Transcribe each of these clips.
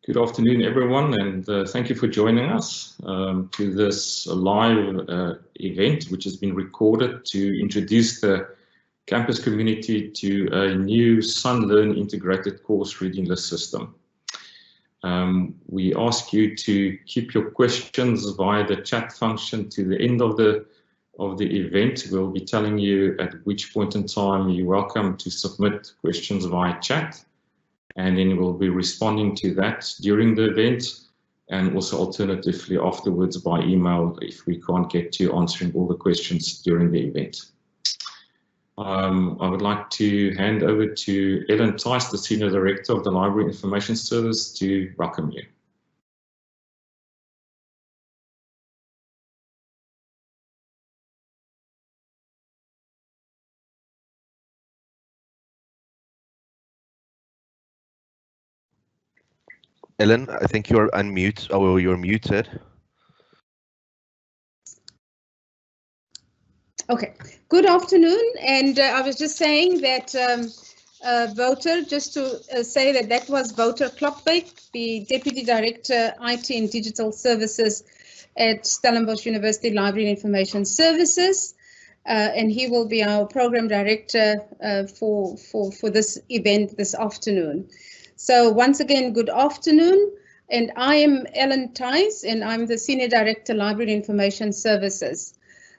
Good afternoon, everyone, and thank you for joining us to this live event, which has been recorded to introduce the campus community to a new SUNLearn integrated course reading list system. We ask you to keep your questions via the chat function to the end of the event. We'll be telling you at which point in time you're welcome to submit questions via chat, and then we'll be responding to that during the event, and also alternatively afterwards by email if we can't get to answering all the questions during the event. I would like to hand over to Ellen Tice, the Senior Director of the Library Information Service, to welcome you. Ellen, I think you're unmute, or you're muted. Okay, good afternoon, and I was just saying that just to say that was Wouter Klopbeek, the Deputy Director, IT and Digital Services at Stellenbosch University Library and Information Services, and he will be our Program Director for this event this afternoon. So once again, good afternoon, and I am Ellen Tice, and I'm the Senior Director, Library and Information Services.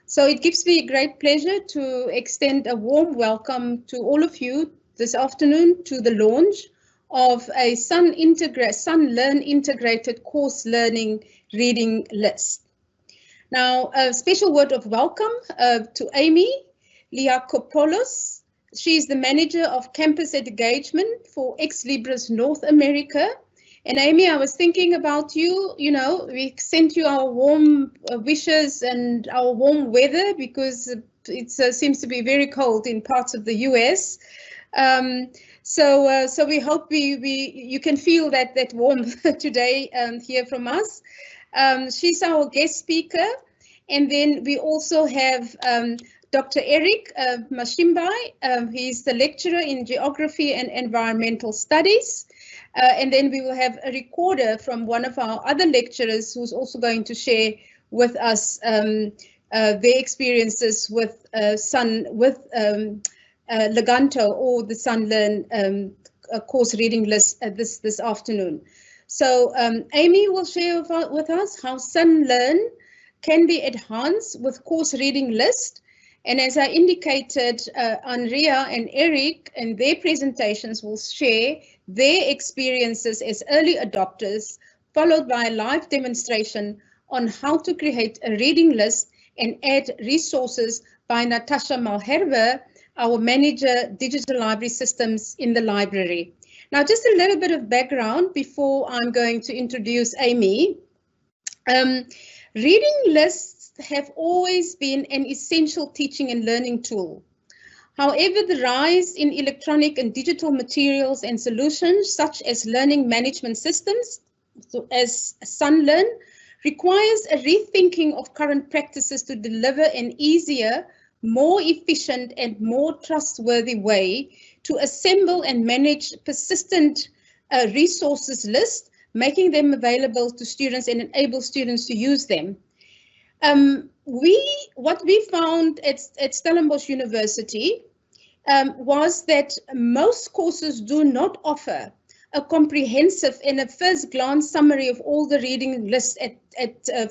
So it gives me great pleasure to extend a warm welcome to all of you this afternoon to the launch of a SUNLearn integrated course learning reading list. Now, a special word of welcome to Amy Liakopoulos. She's the Manager of Campus Engagement for Ex Libris North America. And Amy, I was thinking about you, we sent you our warm wishes and our warm weather because it seems to be very cold in parts of the US. So we hope you can feel that warmth today here from us. She's our guest speaker. And then we also have Dr. Eric Mashimbai. He's the lecturer in Geography and Environmental Studies. And then we will have a recorder from one of our other lecturers who's also going to share with us their experiences with Leganto or the SUNLearn course reading list this afternoon. So Amy will share with us how SUNLearn can be enhanced with course reading list. And as I indicated, Andrea and Eric in their presentations will share their experiences as early adopters, followed by a live demonstration on how to create a reading list and add resources by Natasha Malherbe, our Manager Digital Library Systems in the library. Now, just a little bit of background before I'm going to introduce Amy. Reading lists have always been an essential teaching and learning tool. However, the rise in electronic and digital materials and solutions such as learning management systems, so as SUNLearn, requires a rethinking of current practices to deliver an easier, more efficient and more trustworthy way to assemble and manage persistent resources list, making them available to students and enable students to use them. What we found at Stellenbosch University was that most courses do not offer a comprehensive and a first glance summary of all the reading lists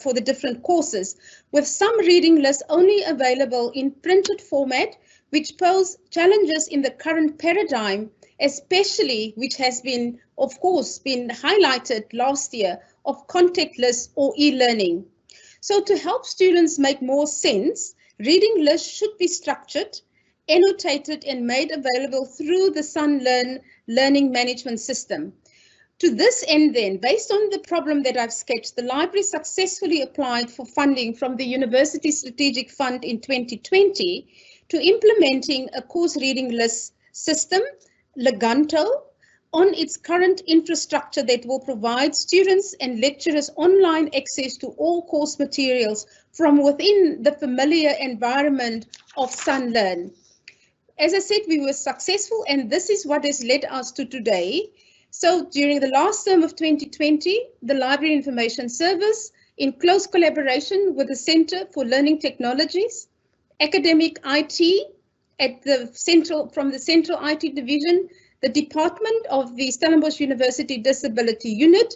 for the different courses, with some reading lists only available in printed format, which pose challenges in the current paradigm, especially which has been, of course, been highlighted last year of contact lists or e-learning. So to help students make more sense, reading lists should be structured, annotated and made available through the SUNLearn learning management system. To this end then, based on the problem that I've sketched, the library successfully applied for funding from the University Strategic Fund in 2020 to implementing a course reading list system, Leganto, on its current infrastructure that will provide students and lecturers online access to all course materials from within the familiar environment of SUNLearn. As I said, we were successful, and this is what has led us to today. So during the last term of 2020, the Library Information Service, in close collaboration with the Center for Learning Technologies, academic IT from the Central IT Division, the Department of the Stellenbosch University Disability Unit,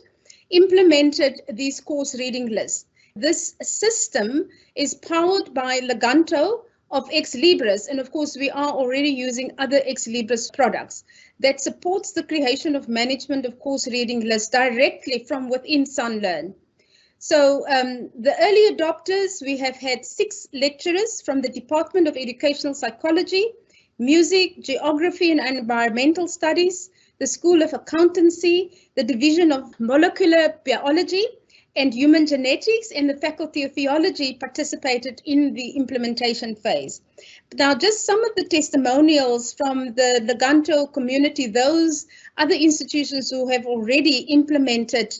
implemented these course reading lists. This system is powered by Leganto of Ex Libris, and of course we are already using other Ex Libris products that supports the creation of management of course reading lists directly from within SUNLearn. So the early adopters, we have had 6 lecturers from the Department of Educational Psychology, Music, Geography and Environmental Studies, the School of Accountancy, the Division of Molecular Biology and Human Genetics, and the Faculty of Theology participated in the implementation phase. Now, just some of the testimonials from the Leganto community, those other institutions who have already implemented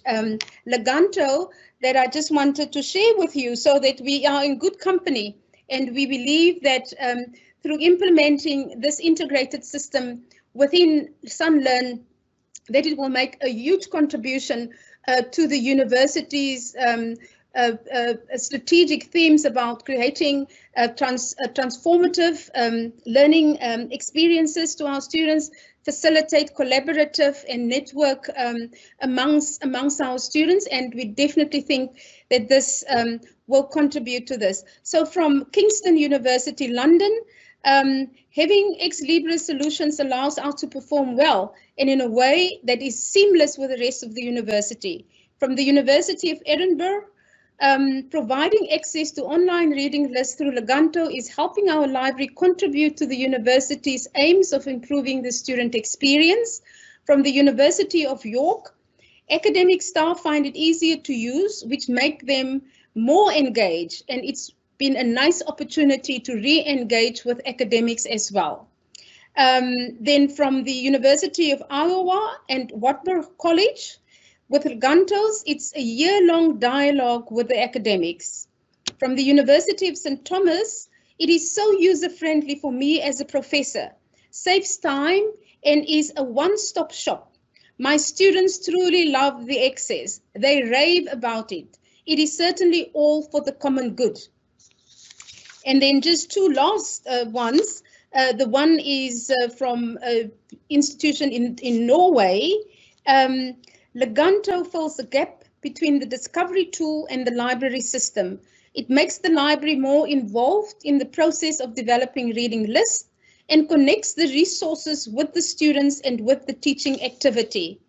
Leganto, that I just wanted to share with you so that we are in good company, and we believe that through implementing this integrated system within SUNLearn, that it will make a huge contribution to the university's strategic themes about creating transformative learning experiences to our students, facilitate collaborative and network amongst our students, and we definitely think that this will contribute to this. So from Kingston University, London, having Ex Libris solutions allows us to perform well and in a way that is seamless with the rest of the university. From the University of Edinburgh, providing access to online reading lists through Leganto is helping our library contribute to the university's aims of improving the student experience. From the University of York, academic staff find it easier to use, which make them more engaged, and it's been a nice opportunity to re-engage with academics as well. Then from the University of Iowa and Wartburg College, with Legantos, it's a year-long dialogue with the academics. From the University of St. Thomas, it is so user-friendly for me as a professor, saves time and is a one-stop shop. My students truly love the access. They rave about it. It is certainly all for the common good. And then just 2 last ones. The one is from an institution in Norway. Leganto fills the gap between the discovery tool and the library system. It makes the library more involved in the process of developing reading lists and connects the resources with the students and with the teaching activity.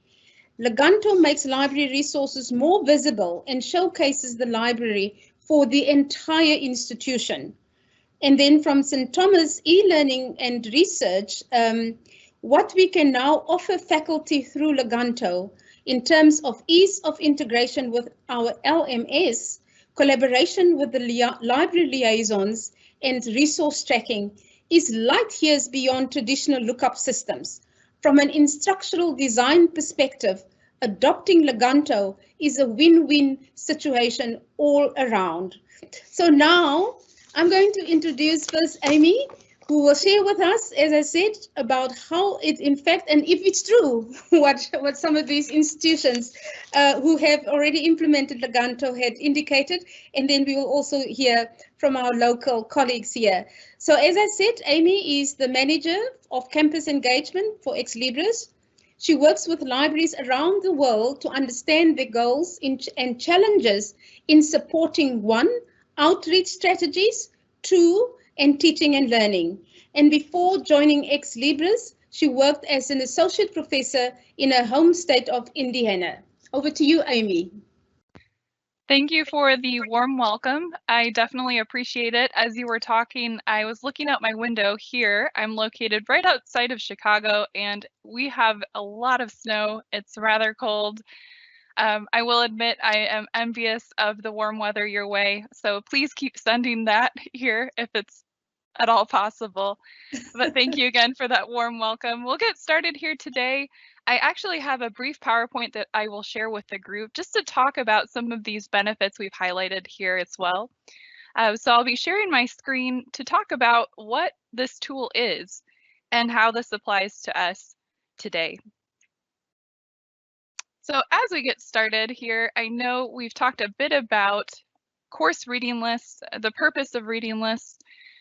Leganto makes library resources more visible and showcases the library for the entire institution. And then from St. Thomas e-learning and research, what we can now offer faculty through Leganto in terms of ease of integration with our LMS, collaboration with the library liaisons and resource tracking is light years beyond traditional lookup systems. From an instructional design perspective, adopting Leganto is a win-win situation all around. So now I'm going to introduce first Amy, who will share with us, as I said, about how it in fact, and if it's true, what some of these institutions who have already implemented Leganto had indicated, and then we will also hear from our local colleagues here. So as I said, Amy is the manager of campus engagement for Ex Libris. She works with libraries around the world to understand their goals and challenges in supporting 1, outreach strategies, 2, and teaching and learning. And before joining Ex Libris, she worked as an associate professor in her home state of Indiana. Over to you, Amy. Thank you for the warm welcome. I definitely appreciate it. As you were talking, I was looking out my window here. I'm located right outside of Chicago, and we have a lot of snow. It's rather cold. I will admit I am envious of the warm weather your way, so please keep sending that here if it's at all possible. But thank you again for that warm welcome. We'll get started here today. I actually have a brief PowerPoint that I will share with the group just to talk about some of these benefits we've highlighted here as well. So I'll be sharing my screen to talk about what this tool is and how this applies to us today. So as we get started here, I know we've talked a bit about course reading lists, the purpose of reading lists,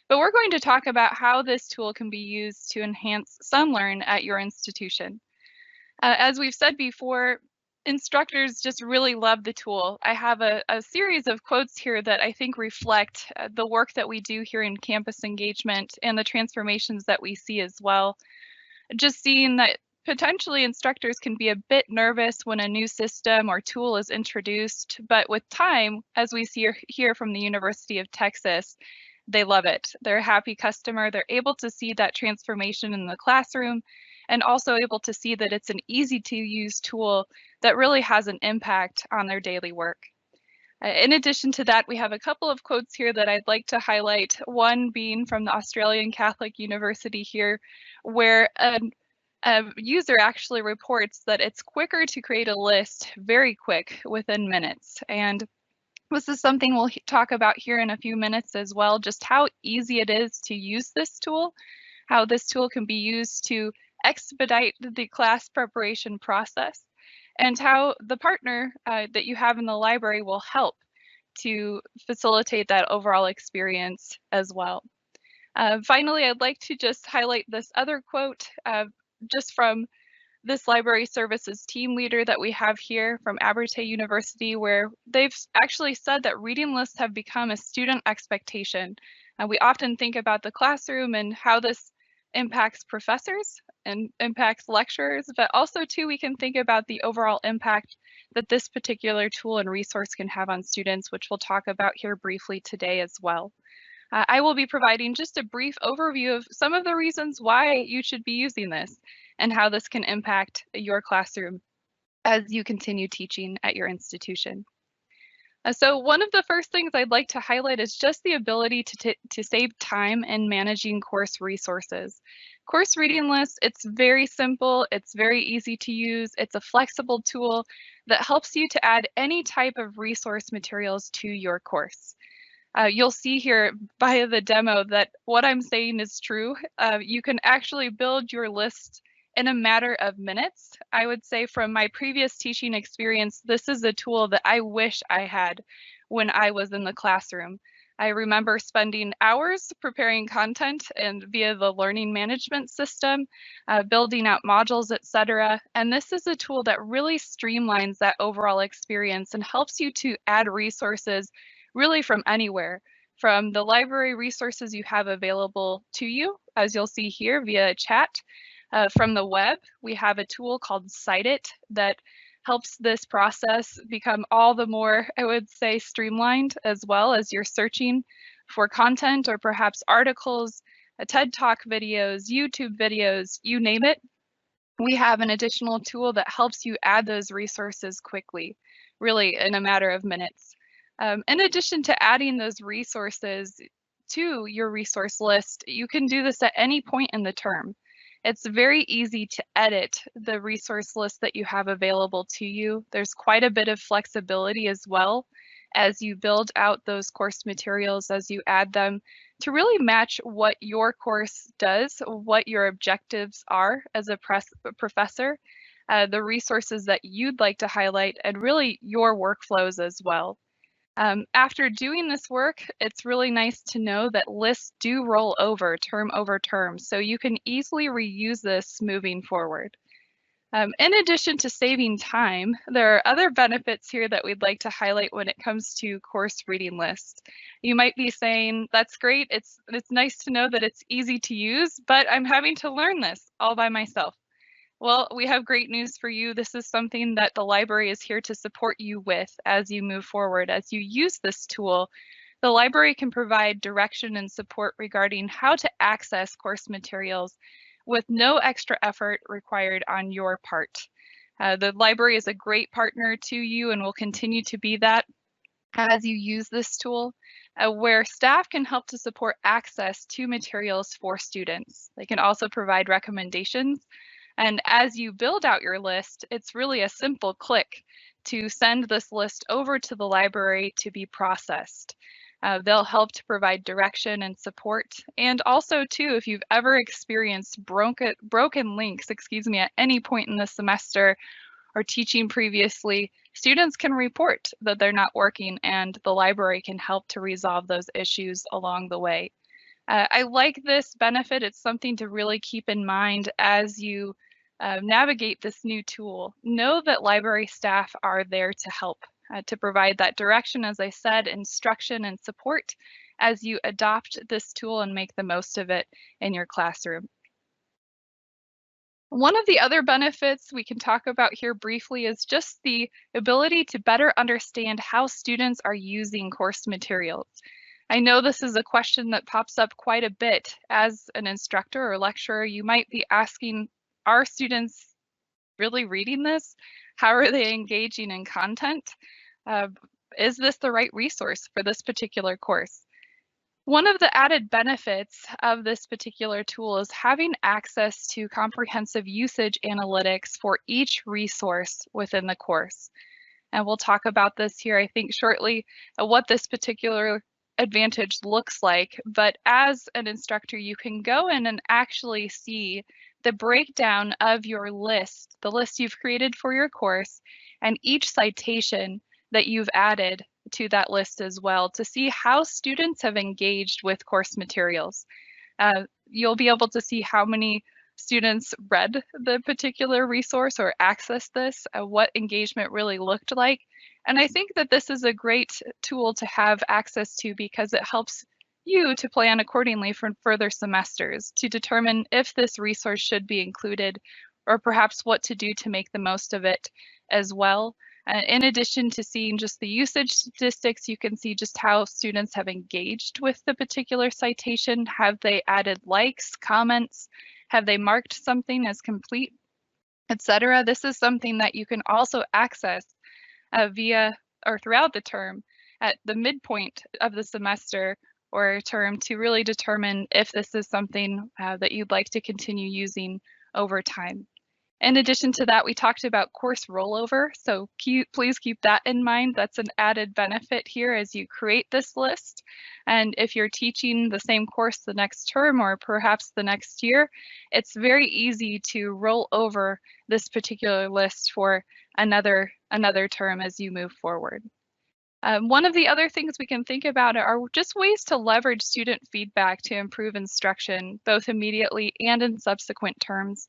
but we're going to talk about how this tool can be used to enhance SUNLearn at your institution. As we've said before, instructors just really love the tool. I have a series of quotes here that I think reflect the work that we do here in campus engagement and the transformations that we see as well. Just seeing that potentially instructors can be a bit nervous when a new system or tool is introduced, but with time, as we see here from the University of Texas, they love it. They're a happy customer. They're able to see that transformation in the classroom and also able to see that it's an easy to use tool that really has an impact on their daily work. In addition to that, we have a couple of quotes here that I'd like to highlight, one being from the Australian Catholic University here, where a user actually reports that it's quicker to create a list very quick within minutes. And this is something we'll talk about here in a few minutes as well, just how easy it is to use this tool, how this tool can be used to expedite the class preparation process, and how the partner that you have in the library will help to facilitate that overall experience as well. Finally, I'd like to just highlight this other quote just from this library services team leader that we have here from Abertay University, where they've actually said that reading lists have become a student expectation. We often think about the classroom and how this impacts professors and impacts lecturers, but also too, we can think about the overall impact that this particular tool and resource can have on students, which we'll talk about here briefly today as well. I will be providing just a brief overview of some of the reasons why you should be using this and how this can impact your classroom as you continue teaching at your institution. So one of the first things I'd like to highlight is just the ability to save time in managing course resources. Course reading lists, it's very simple, it's very easy to use, it's a flexible tool that helps you to add any type of resource materials to your course. You'll see here via the demo that what I'm saying is true. You can actually build your list in a matter of minutes. I would say from my previous teaching experience, this is a tool that I wish I had when I was in the classroom. I remember spending hours preparing content and via the learning management system, building out modules, etc. And this is a tool that really streamlines that overall experience and helps you to add resources really from anywhere, from the library resources you have available to you, as you'll see here via chat. From the web, we have a tool called Cited that helps this process become all the more, I would say, streamlined, as well as you're searching for content or perhaps articles, TED Talk videos, YouTube videos, you name it. We have an additional tool that helps you add those resources quickly, really in a matter of minutes. In addition to adding those resources to your resource list, you can do this at any point in the term. It's very easy to edit the resource list that you have available to you. There's quite a bit of flexibility as well as you build out those course materials, as you add them to really match what your course does, what your objectives are as a professor, the resources that you'd like to highlight, and really your workflows as well. After doing this work, it's really nice to know that lists do roll over term, so you can easily reuse this moving forward. In addition to saving time, there are other benefits here that we'd like to highlight when it comes to course reading lists. You might be saying, that's great, it's nice to know that it's easy to use, but I'm having to learn this all by myself. Well, we have great news for you. This is something that the library is here to support you with as you move forward. As you use this tool, the library can provide direction and support regarding how to access course materials with no extra effort required on your part. The library is a great partner to you and will continue to be that as you use this tool, where staff can help to support access to materials for students. They can also provide recommendations. And as you build out your list, it's really a simple click to send this list over to the library to be processed. They'll help to provide direction and support. And also too, if you've ever experienced broken links, at any point in the semester, or teaching previously, students can report that they're not working, and the library can help to resolve those issues along the way. I like this benefit. It's something to really keep in mind as you navigate this new tool. Know that library staff are there to help, to provide that direction, as I said, instruction and support as you adopt this tool and make the most of it in your classroom. One of the other benefits we can talk about here briefly is just the ability to better understand how students are using course materials. I know this is a question that pops up quite a bit. As an instructor or lecturer, you might be asking, are students really reading this? How are they engaging in content? Is this the right resource for this particular course? One of the added benefits of this particular tool is having access to comprehensive usage analytics for each resource within the course. And we'll talk about this here, I think, shortly, what this particular advantage looks like. But as an instructor, you can go in and actually see the breakdown of your list, the list you've created for your course, and each citation that you've added to that list as well, to see how students have engaged with course materials. You'll be able to see how many students read the particular resource or accessed this, what engagement really looked like. And I think that this is a great tool to have access to because it helps you to plan accordingly for further semesters to determine if this resource should be included or perhaps what to do to make the most of it as well. In addition to seeing just the usage statistics, you can see just how students have engaged with the particular citation. Have they added likes, comments? Have they marked something as complete, etc.? This is something that you can also access via or throughout the term at the midpoint of the semester or term to really determine if this is something that you'd like to continue using over time. In addition to that, we talked about course rollover, so please keep that in mind. That's an added benefit here as you create this list. And if you're teaching the same course the next term or perhaps the next year, it's very easy to roll over this particular list for another term as you move forward. One of the other things we can think about are just ways to leverage student feedback to improve instruction, both immediately and in subsequent terms.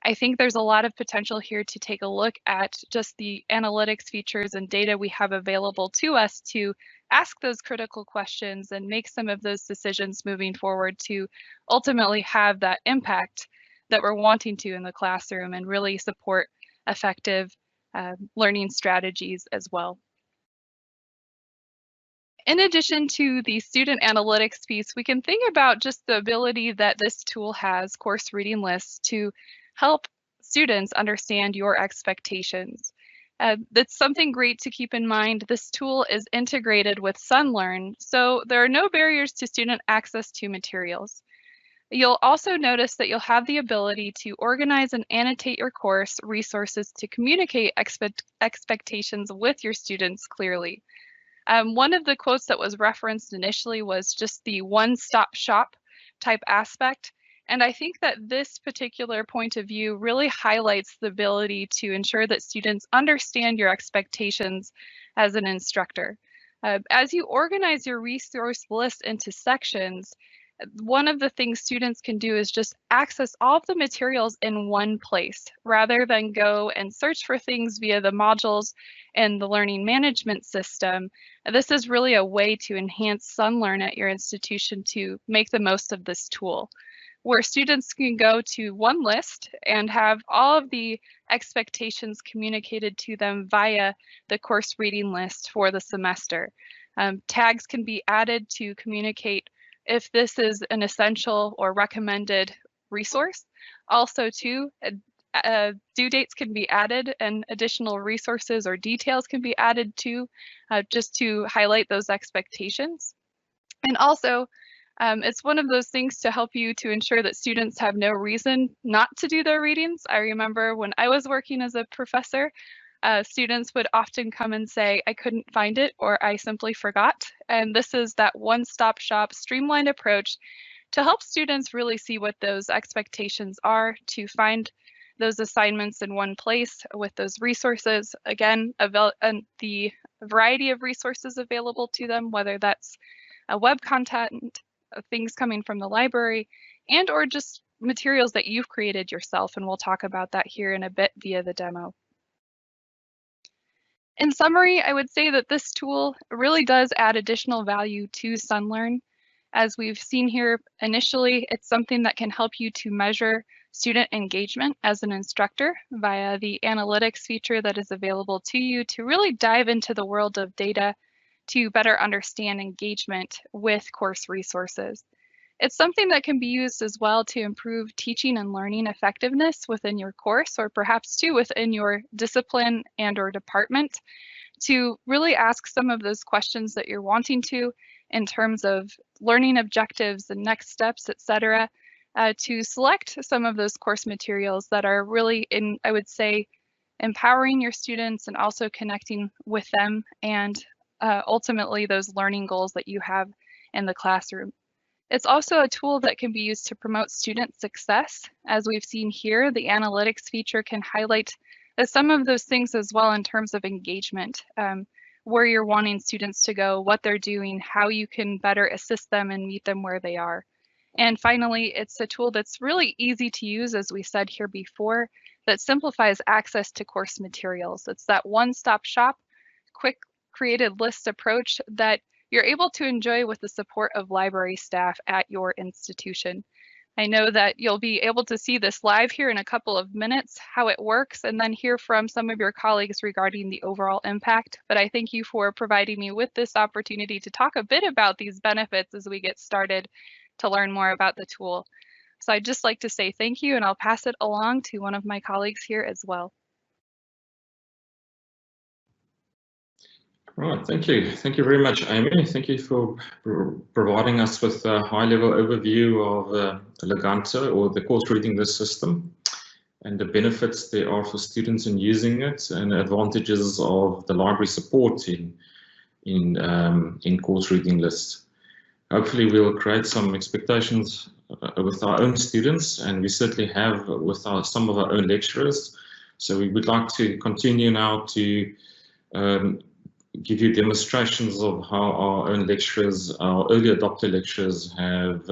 I think there's a lot of potential here to take a look at just the analytics features and data we have available to us to ask those critical questions and make some of those decisions moving forward to ultimately have that impact that we're wanting to in the classroom and really support effective learning strategies as well. In addition to the student analytics piece, we can think about just the ability that this tool has, course reading lists, to help students understand your expectations. That's something great to keep in mind. This tool is integrated with SUNLearn, so there are no barriers to student access to materials. You'll also notice that you'll have the ability to organize and annotate your course resources to communicate expectations with your students clearly. One of the quotes that was referenced initially was just the one-stop shop type aspect. And I think that this particular point of view really highlights the ability to ensure that students understand your expectations as an instructor. As you organize your resource list into sections, one of the things students can do is just access all of the materials in one place rather than go and search for things via the modules and the learning management system. This is really a way to enhance SUNLearn at your institution to make the most of this tool, where students can go to one list and have all of the expectations communicated to them via the course reading list for the semester. Tags can be added to communicate if this is an essential or recommended resource. Also, too, due dates can be added and additional resources or details can be added to just to highlight those expectations. And also, it's one of those things to help you to ensure that students have no reason not to do their readings. I remember when I was working as a professor, students would often come and say, I couldn't find it or I simply forgot. And this is that one-stop shop streamlined approach to help students really see what those expectations are, to find those assignments in one place with those resources. Again, and the variety of resources available to them, whether that's a web content, things coming from the library, and or just materials that you've created yourself. And we'll talk about that here in a bit via the demo. In summary, I would say that this tool really does add additional value to SUNLearn. As we've seen here initially, it's something that can help you to measure student engagement as an instructor via the analytics feature that is available to you to really dive into the world of data to better understand engagement with course resources. It's something that can be used as well to improve teaching and learning effectiveness within your course, or perhaps too within your discipline and or department, to really ask some of those questions that you're wanting to in terms of learning objectives and next steps, etc., to select some of those course materials that are really I would say, empowering your students and also connecting with them and ultimately those learning goals that you have in the classroom. It's also a tool that can be used to promote student success. As we've seen here, the analytics feature can highlight some of those things as well in terms of engagement, where you're wanting students to go, what they're doing, how you can better assist them and meet them where they are. And finally, it's a tool that's really easy to use, as we said here before, that simplifies access to course materials. It's that one-stop shop, quick created list approach that you're able to enjoy with the support of library staff at your institution. I know that you'll be able to see this live here in a couple of minutes, how it works, and then hear from some of your colleagues regarding the overall impact. But I thank you for providing me with this opportunity to talk a bit about these benefits as we get started to learn more about the tool. So I'd just like to say thank you, and I'll pass it along to one of my colleagues here as well. Right, thank you. Thank you very much, Amy. Thank you for providing us with a high-level overview of Leganto, or the course reading list system, and the benefits there are for students in using it, and the advantages of the library support in course reading lists. Hopefully, we'll create some expectations with our own students, and we certainly have with some of our own lecturers. So we would like to continue now to give you demonstrations of how our own lecturers, our early adopter lecturers, have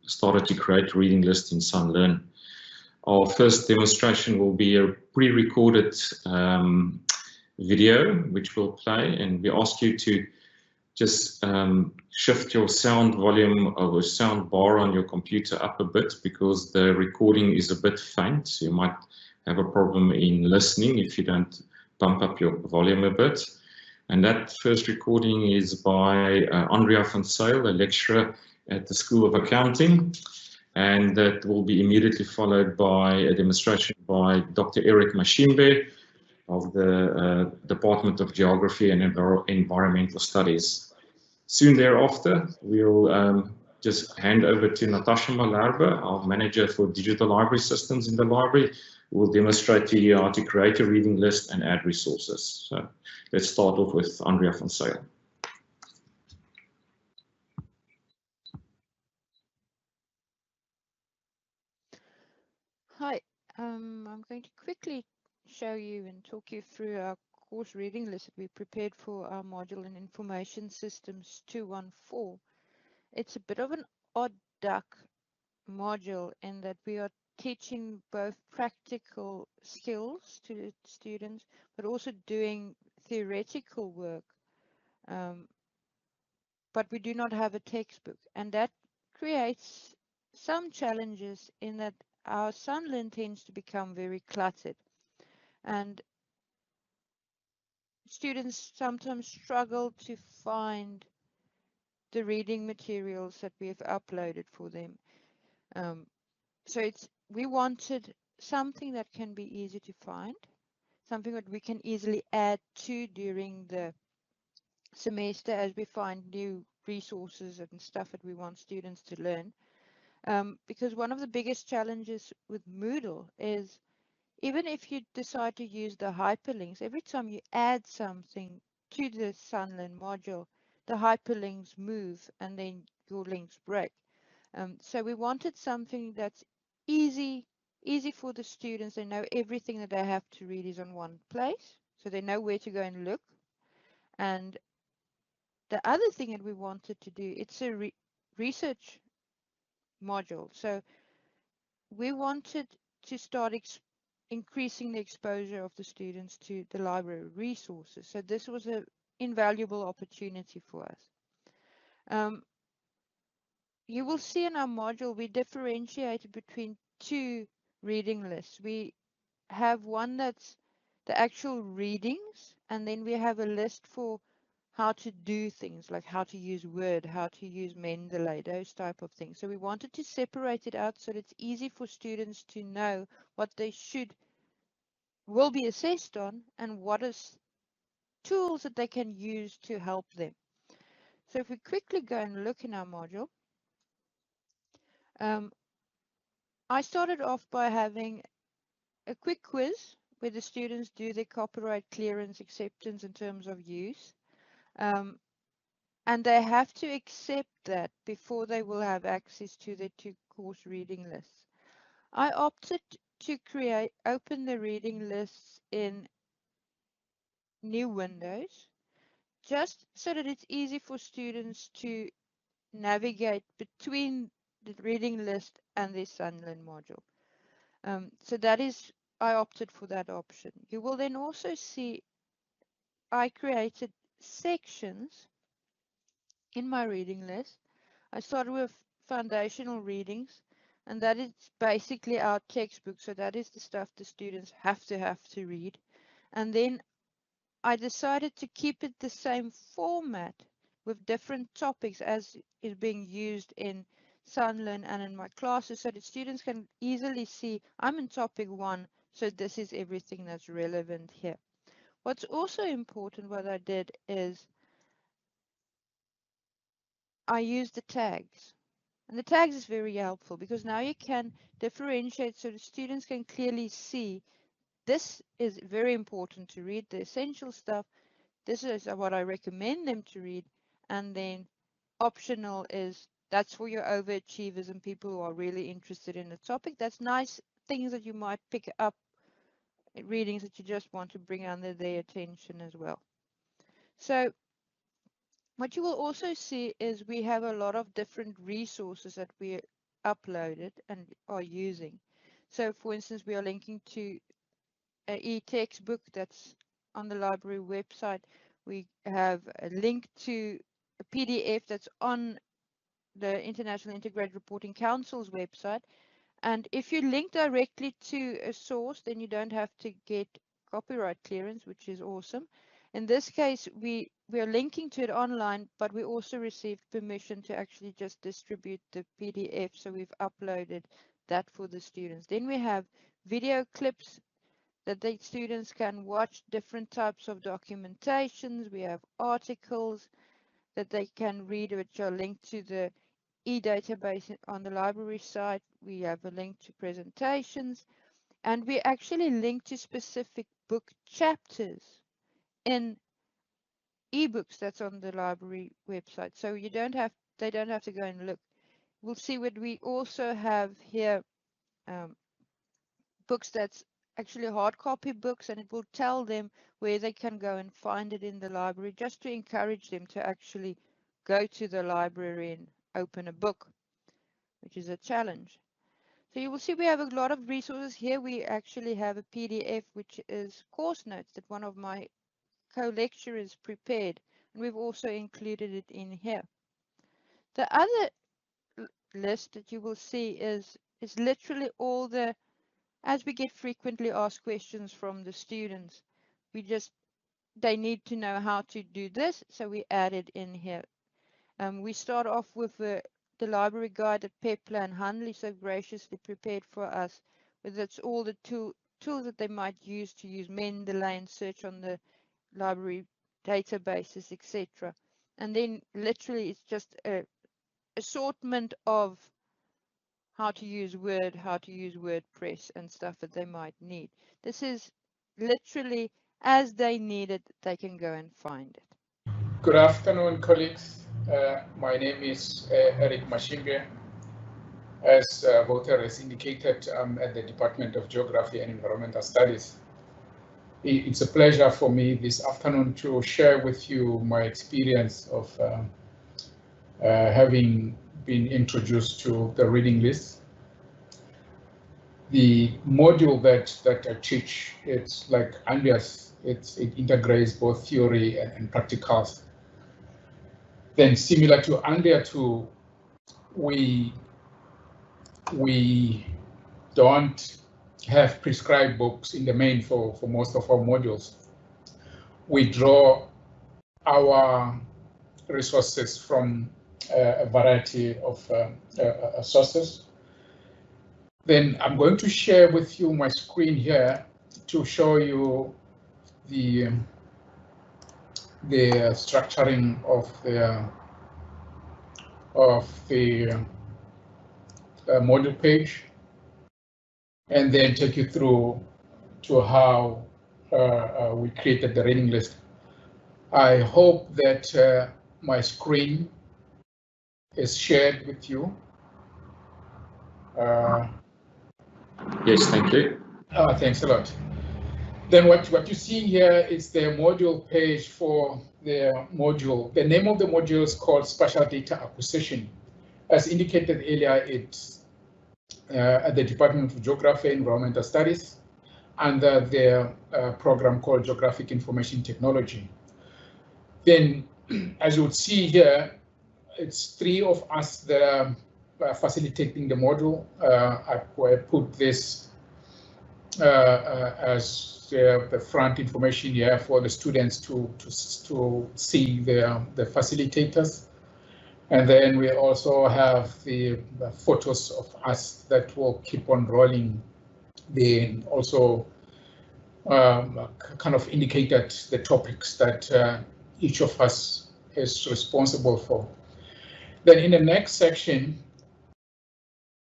started to create reading lists in SUNLearn. Our first demonstration will be a pre-recorded video which we'll play, and we ask you to just shift your sound volume or sound bar on your computer up a bit, because the recording is a bit faint. So you might have a problem in listening if you don't bump up your volume a bit. And that first recording is by Andrea van Zyl, a lecturer at the School of Accounting. And that will be immediately followed by a demonstration by Dr. Eric Mashimbe of the Department of Geography and Environmental Studies. Soon thereafter, we'll just hand over to Natasha Malherbe, our manager for digital library systems in the library, who will demonstrate to you how to create a reading list and add resources. So let's start off with Andrea van Zyl. Hi, I'm going to quickly show you and talk you through our course reading list that we prepared for our module in Information Systems 214. It's a bit of an odd duck module in that we are teaching both practical skills to students, but also doing theoretical work. But we do not have a textbook, and that creates some challenges in that our SUNLearn tends to become very cluttered, and students sometimes struggle to find the reading materials that we have uploaded for them. So we wanted something that can be easy to find, something that we can easily add to during the semester as we find new resources and stuff that we want students to learn. Because one of the biggest challenges with Moodle is, even if you decide to use the hyperlinks, every time you add something to the SUNLearn module, the hyperlinks move and then your links break. So we wanted something that's easy easy for the students. They know everything that they have to read is on one place, so they know where to go and look. And the other thing that we wanted to do, it's a research module. So we wanted to start increasing the exposure of the students to the library resources. So this was an invaluable opportunity for us. You will see in our module, we differentiated between two reading lists. We have one that's the actual readings, and then we have a list for how to do things, like how to use Word, how to use Mendeley, those type of things. So we wanted to separate it out so that it's easy for students to know what they will be assessed on and what is tools that they can use to help them. So if we quickly go and look in our module, I started off by having a quick quiz where the students do their copyright clearance acceptance in terms of use. And they have to accept that before they will have access to their two course reading lists. I opted to open the reading lists in new windows, just so that it's easy for students to navigate between the reading list and the SUNLearn module. So that is, I opted for that option. You will then also see I created sections in my reading list. I started with foundational readings, and that is basically our textbook. So that is the stuff the students have to read. And then I decided to keep it the same format with different topics as is being used in SUNLearn and in my classes, so that students can easily see I'm in topic 1, so this is everything that's relevant here. What's also important, what I did is I used the tags. And the tags is very helpful because now you can differentiate so the students can clearly see this is very important to read, the essential stuff. This is what I recommend them to read. And then optional is that's for your overachievers and people who are really interested in the topic. That's nice things that you might pick up, readings that you just want to bring under their attention as well. So what you will also see is we have a lot of different resources that we uploaded and are using. So for instance, we are linking to an e-textbook that's on the library website. We have a link to a PDF that's on the International Integrated Reporting Council's website. And if you link directly to a source, then you don't have to get copyright clearance, which is awesome. In this case, we are linking to it online, but we also received permission to actually just distribute the PDF. So we've uploaded that for the students. Then we have video clips that the students can watch, different types of documentations. We have articles that they can read, which are linked to the e-database on the library site. We have a link to presentations, and we actually link to specific book chapters in ebooks that's on the library website. So they don't have to go and look. We'll see what we also have here, books that's actually hard copy books, and it will tell them where they can go and find it in the library, just to encourage them to actually go to the library and open a book, which is a challenge. So you will see we have a lot of resources here. We actually have a PDF, which is course notes that one of my co-lecturers prepared, and we've also included it in here. The other list that you will see is literally all the, as we get frequently asked questions from the students, they need to know how to do this, so we added in here. We start off with the library guide that Pepler and Hundley so graciously prepared for us. That's all the tools that they might use to use Mendeley and search on the library databases, etc. And then literally it's just a assortment of how to use Word, how to use WordPress and stuff that they might need. This is literally as they need it, they can go and find it. Good afternoon, colleagues. My name is Eric Mashinge. as Walter has indicated, at the Department of Geography and Environmental Studies. It's a pleasure for me this afternoon to share with you my experience of having been introduced to the reading list. The module that I teach, it's like Andreas, it integrates both theory and practicals. Then similar to Andrea too, we don't have prescribed books in the main for most of our modules. We draw our resources from a variety of sources. Then I'm going to share with you my screen here to show you the structuring of the module page, and then take you through to how we created the reading list. I hope that my screen is shared with you. Yes, thank you. Thanks a lot. Then what you see here is the module page for the module. The name of the module is called Spatial Data Acquisition. As indicated earlier, it's at the Department of Geography and Environmental Studies under the program called Geographic Information Technology. Then, as you would see here, it's 3 of us that are facilitating the module. I put this as the front information here for the students to see the facilitators. And then we also have the photos of us that will keep on rolling. They also kind of indicated the topics that each of us is responsible for. Then in the next section,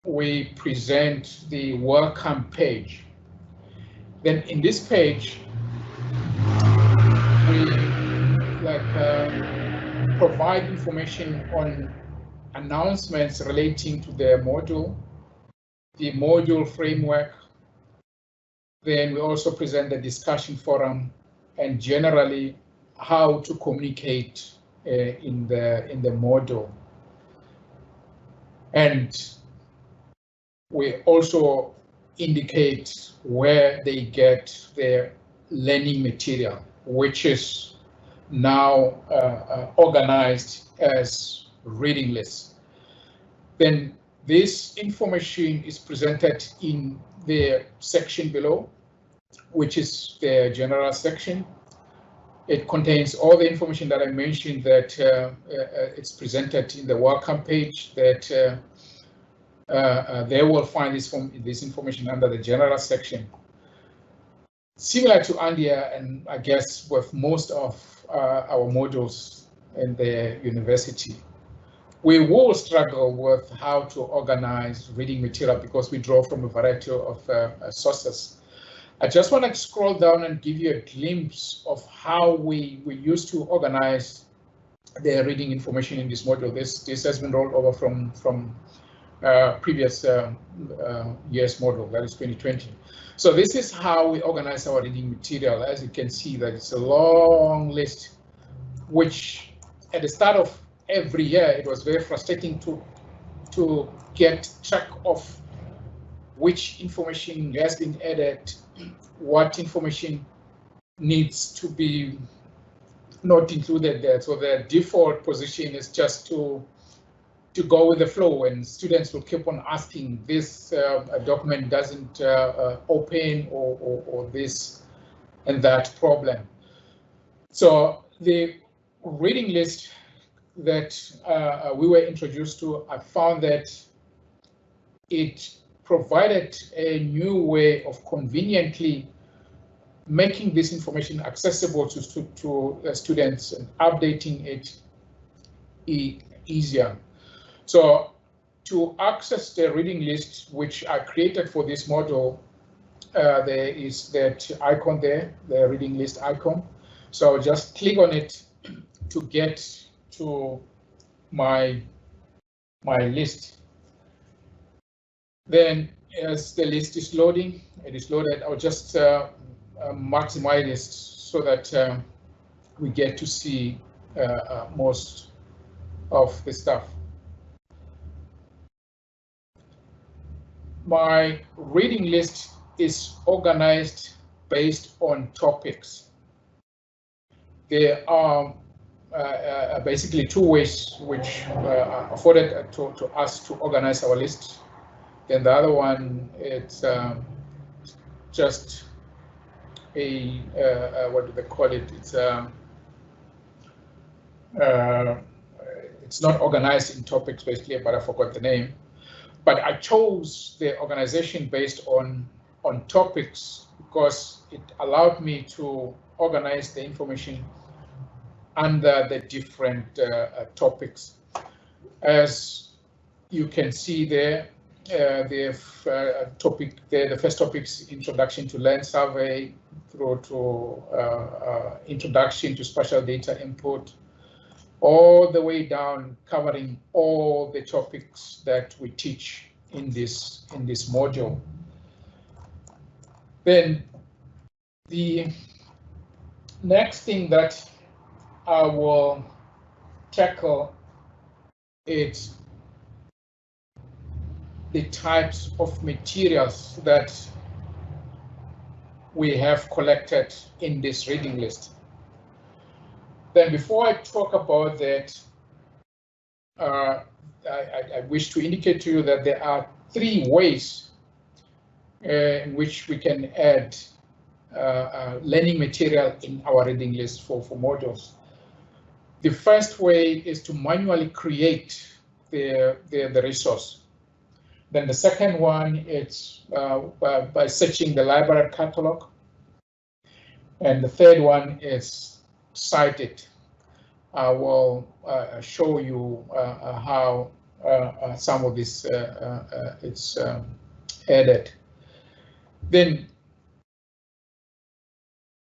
we present the welcome page. Then in this page, we provide information on announcements relating to the module framework. Then we also present the discussion forum and generally how to communicate in the module. And we also indicate where they get their learning material, which is now organized as reading lists. Then this information is presented in the section below, which is the general section. It contains all the information that I mentioned that it's presented in the welcome page, that they will find this information under the general section. Similar to Andia, and I guess with most of our modules in the university, we will struggle with how to organize reading material because we draw from a variety of sources. I just want to scroll down and give you a glimpse of how we used to organize the reading information in this module. This has been rolled over from previous year's module, that is 2020. So this is how we organize our reading material. As you can see, that it's a long list, which at the start of every year, it was very frustrating to get track of which information has been added, what information needs to be not included there. So the default position is just to go with the flow, and students will keep on asking, this document doesn't open, or this and that problem. So the reading list that we were introduced to, I found that it provided a new way of conveniently making this information accessible to students and updating it easier. So to access the reading list, which I created for this module, there is that icon there, the reading list icon. So just click on it to get to my list. Then as the list is loading, it is loaded, I'll just maximize this so that we get to see most of the stuff. My reading list is organized based on topics. There are basically two ways which are afforded to us to organize our list. Then the other one, it's just a what do they call it? It's not organized in topics basically, but I forgot the name. But I chose the organization based on topics because it allowed me to organize the information under the different topics. As you can see there, the first topic's introduction to land survey through to introduction to spatial data input, all the way down, covering all the topics that we teach in this module. Then the next thing that I will tackle is the types of materials that we have collected in this reading list. Then before I talk about that, I wish to indicate to you that there are three ways in which we can add learning material in our reading list for modules. The first way is to manually create the resource. Then the second one is by searching the library catalog. And the third one is Cited. I will show you how some of this it's added. Then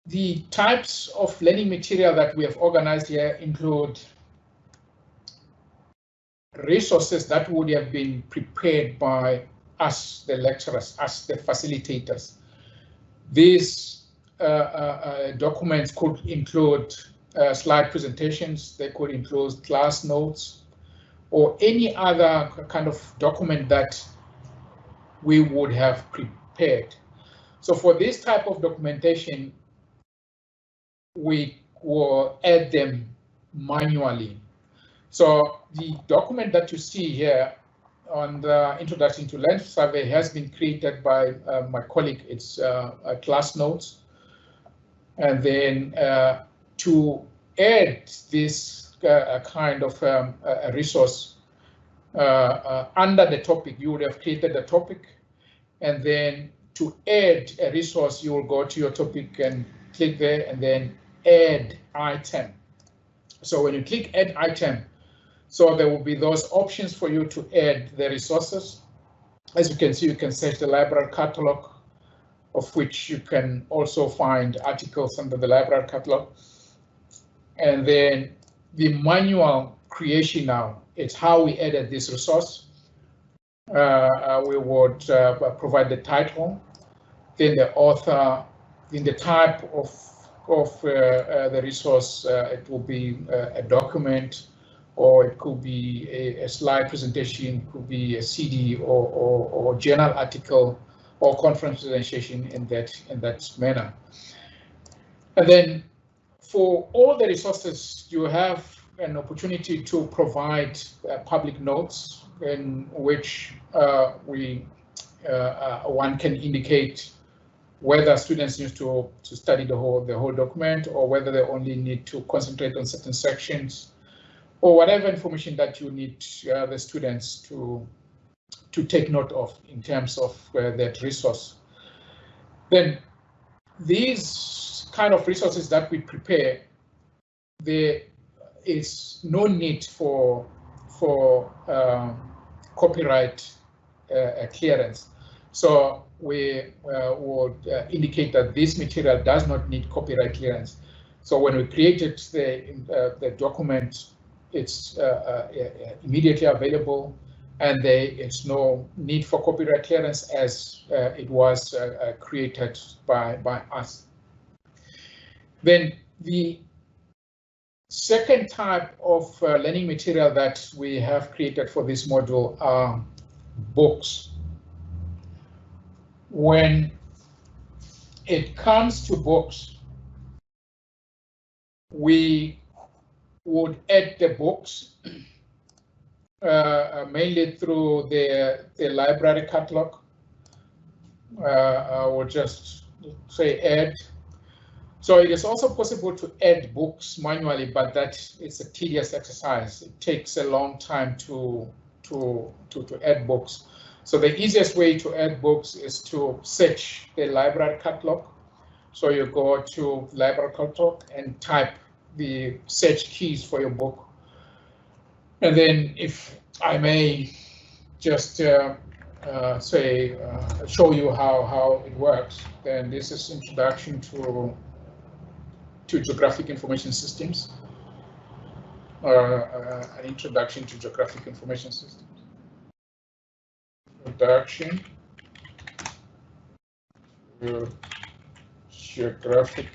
the types of learning material that we have organized here include resources that would have been prepared by us, the lecturers, us, the facilitators. These documents could include slide presentations, they could include class notes, or any other kind of document that we would have prepared. So for this type of documentation, we will add them manually. So the document that you see here on the Introduction to Land Survey has been created by my colleague. It's class notes. And then to add this kind of a resource under the topic, you would have created a topic. And then to add a resource, you will go to your topic and click there and then add item. So when you click add item, so there will be those options for you to add the resources. As you can see, you can search the library catalog, of which you can also find articles under the library catalog. And then the manual creation now, it's how we added this resource. We would provide the title, then the author, then the type of the resource. It will be a document, or it could be a slide presentation, could be a CD or journal article or conference presentation in that manner. And then for all the resources, you have an opportunity to provide public notes in which one can indicate whether students need to study the whole document, or whether they only need to concentrate on certain sections, or whatever information that you need the students to take note of in terms of that resource. Then these kind of resources that we prepare, there is no need for copyright clearance. So we would indicate that this material does not need copyright clearance. So when we created the document, it's immediately available. and it's no need for copyright clearance as it was created by us. Then the second type of learning material that we have created for this module are books. When it comes to books, we would add the books mainly through the library catalog. I will just say add. So it is also possible to add books manually, but that is a tedious exercise. It takes a long time to add books. So the easiest way to add books is to search the library catalog. So you go to library catalog and type the search keys for your book. And then if I may just show you how it works, then this is Introduction to Geographic Information Systems, an introduction to geographic information systems. Introduction to geographic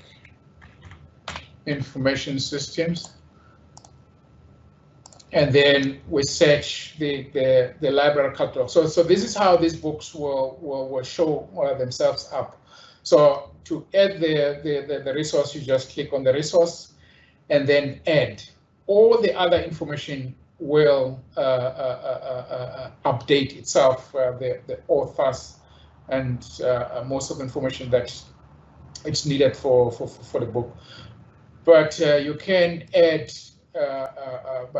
information systems. And then we search the library catalog. So this is how these books will show themselves up. So to add the resource, you just click on the resource and then add. All the other information will update itself, the authors and most of the information that it's needed for the book. But you can add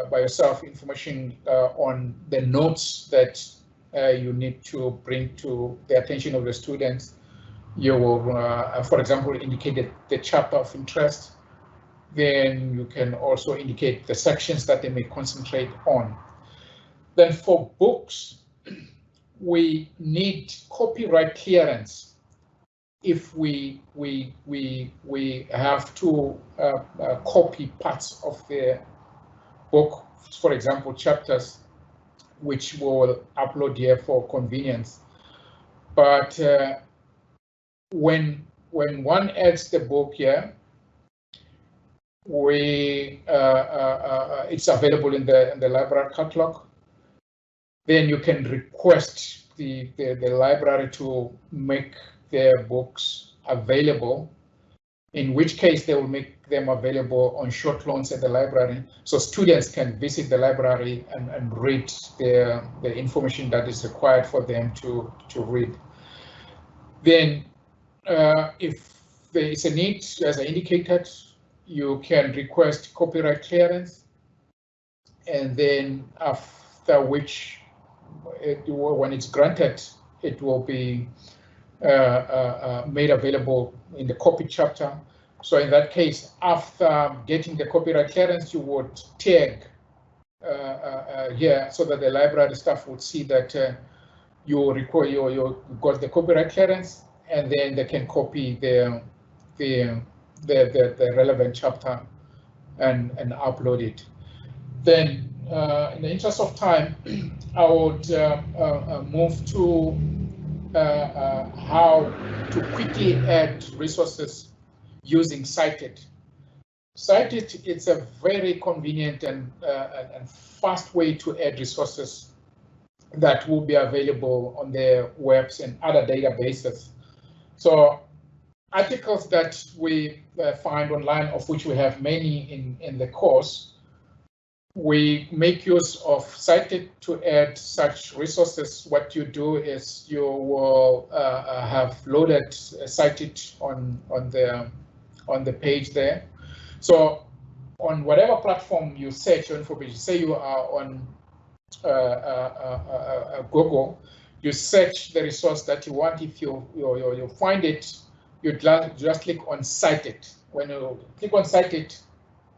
by yourself information on the notes that you need to bring to the attention of the students. You will, for example, indicate the chapter of interest. Then you can also indicate the sections that they may concentrate on. Then for books, we need copyright clearance if we have to copy parts of the book, for example, chapters, which we'll upload here for convenience. But when one adds the book here, it's available in the library catalog. Then you can request the library to make their books available, in which case they will make them available on short loans at the library, so students can visit the library and read the information that is required for them to read. Then if there is a need, as I indicated, you can request copyright clearance, and then after which, when it's granted, it will be made available in the copy chapter. So in that case, after getting the copyright clearance, you would tag here so that the library staff would see that you got the copyright clearance, and then they can copy the relevant chapter and upload it. Then, in the interest of time, I would move to how to quickly add resources using Cited. Cited, it's a very convenient and fast way to add resources that will be available on their webs and other databases. So articles that we find online, of which we have many in the course, we make use of Cited to add such resources. What you do is you will have loaded Cited on the page there. So on whatever platform you search your information, say you are on Google, you search the resource that you want. If you find it, you just click on Cited. When you click on Cited,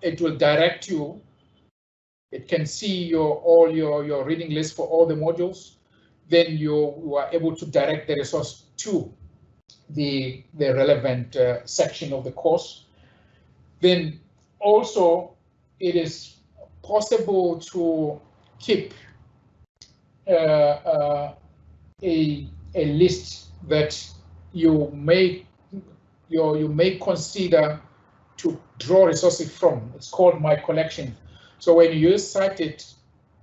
it will direct you. It can see all your reading list for all the modules. Then you are able to direct the resource to the relevant section of the course. Then also, it is possible to keep a list that you may consider to draw resources from. It's called My Collection. So when you use Cited,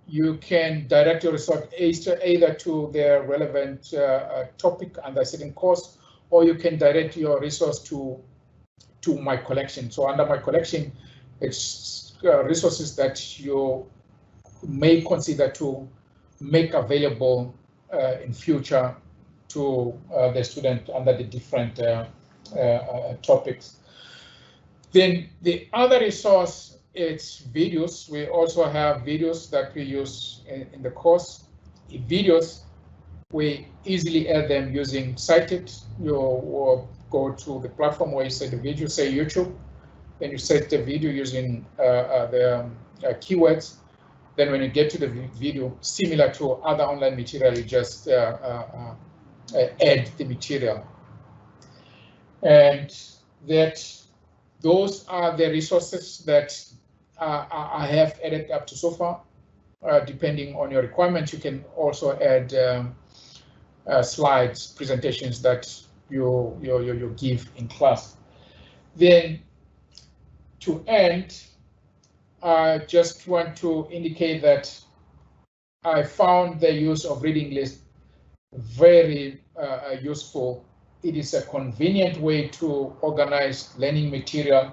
you can direct your resource either to the relevant topic under a certain course, or you can direct your resource to My Collection. So under My Collection, it's resources that you may consider to make available in future to the student under the different topics. Then the other resource, it's videos. We also have videos that we use in the course. Videos, we easily add them using Cited. You will go to the platform where you set the video, say YouTube, then you set the video using the keywords. Then when you get to the video, similar to other online material, you just add the material. And those are the resources that I have added up to so far. Depending on your requirements, you can also add slides, presentations that you give in class. Then to end, I just want to indicate that I found the use of reading list very useful. It is a convenient way to organize learning material.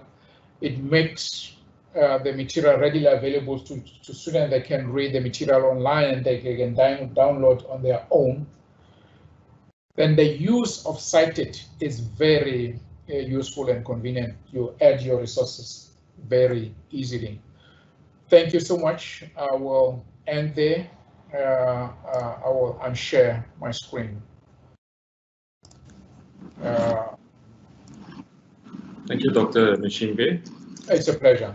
It makes the material readily available to students. They can read the material online and they can download on their own. Then the use of Cited is very useful and convenient. You add your resources very easily. Thank you so much. I will end there. I will unshare my screen. Thank you, Dr. Mshimbe. It's a pleasure.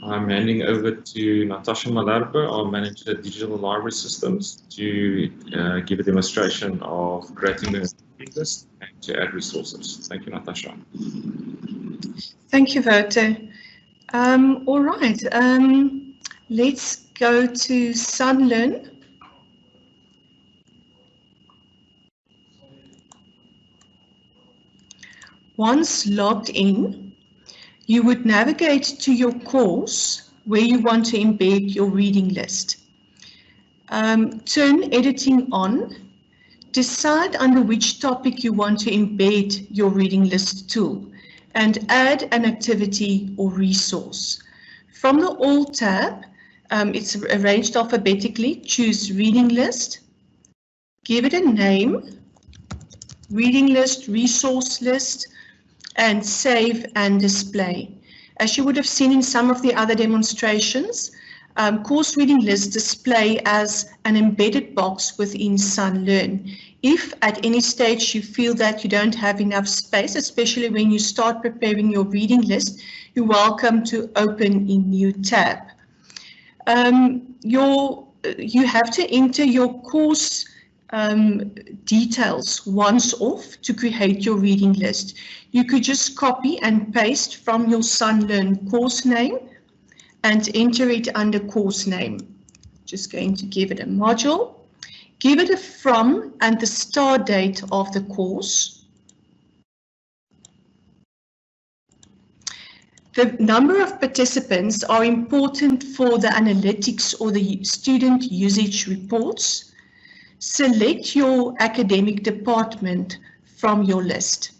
I'm handing over to Natasha Malarbe, our Manager of Digital Library Systems, to give a demonstration of creating a reading list and to add resources. Thank you, Natasha. Thank you, Wouter. All right, let's go to SUNLearn. Once logged in, you would navigate to your course where you want to embed your reading list. Turn editing on. Decide under which topic you want to embed your reading list tool and add an activity or resource. From the All tab, it's arranged alphabetically. Choose Reading List. Give it a name, Reading List, Resource List, and save and display. As you would have seen in some of the other demonstrations, course reading lists display as an embedded box within SUNLearn. If at any stage you feel that you don't have enough space, especially when you start preparing your reading list, you're welcome to open a new tab. You have to enter your course details once off to create your reading list. You could just copy and paste from your SUNLearn course name and enter it under course name. Just going to give it a module. Give it a from and the start date of the course. The number of participants are important for the analytics or the student usage reports. Select your academic department from your list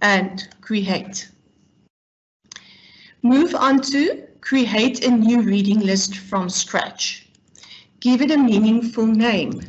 and create. Move on to create a new reading list from scratch. Give it a meaningful name.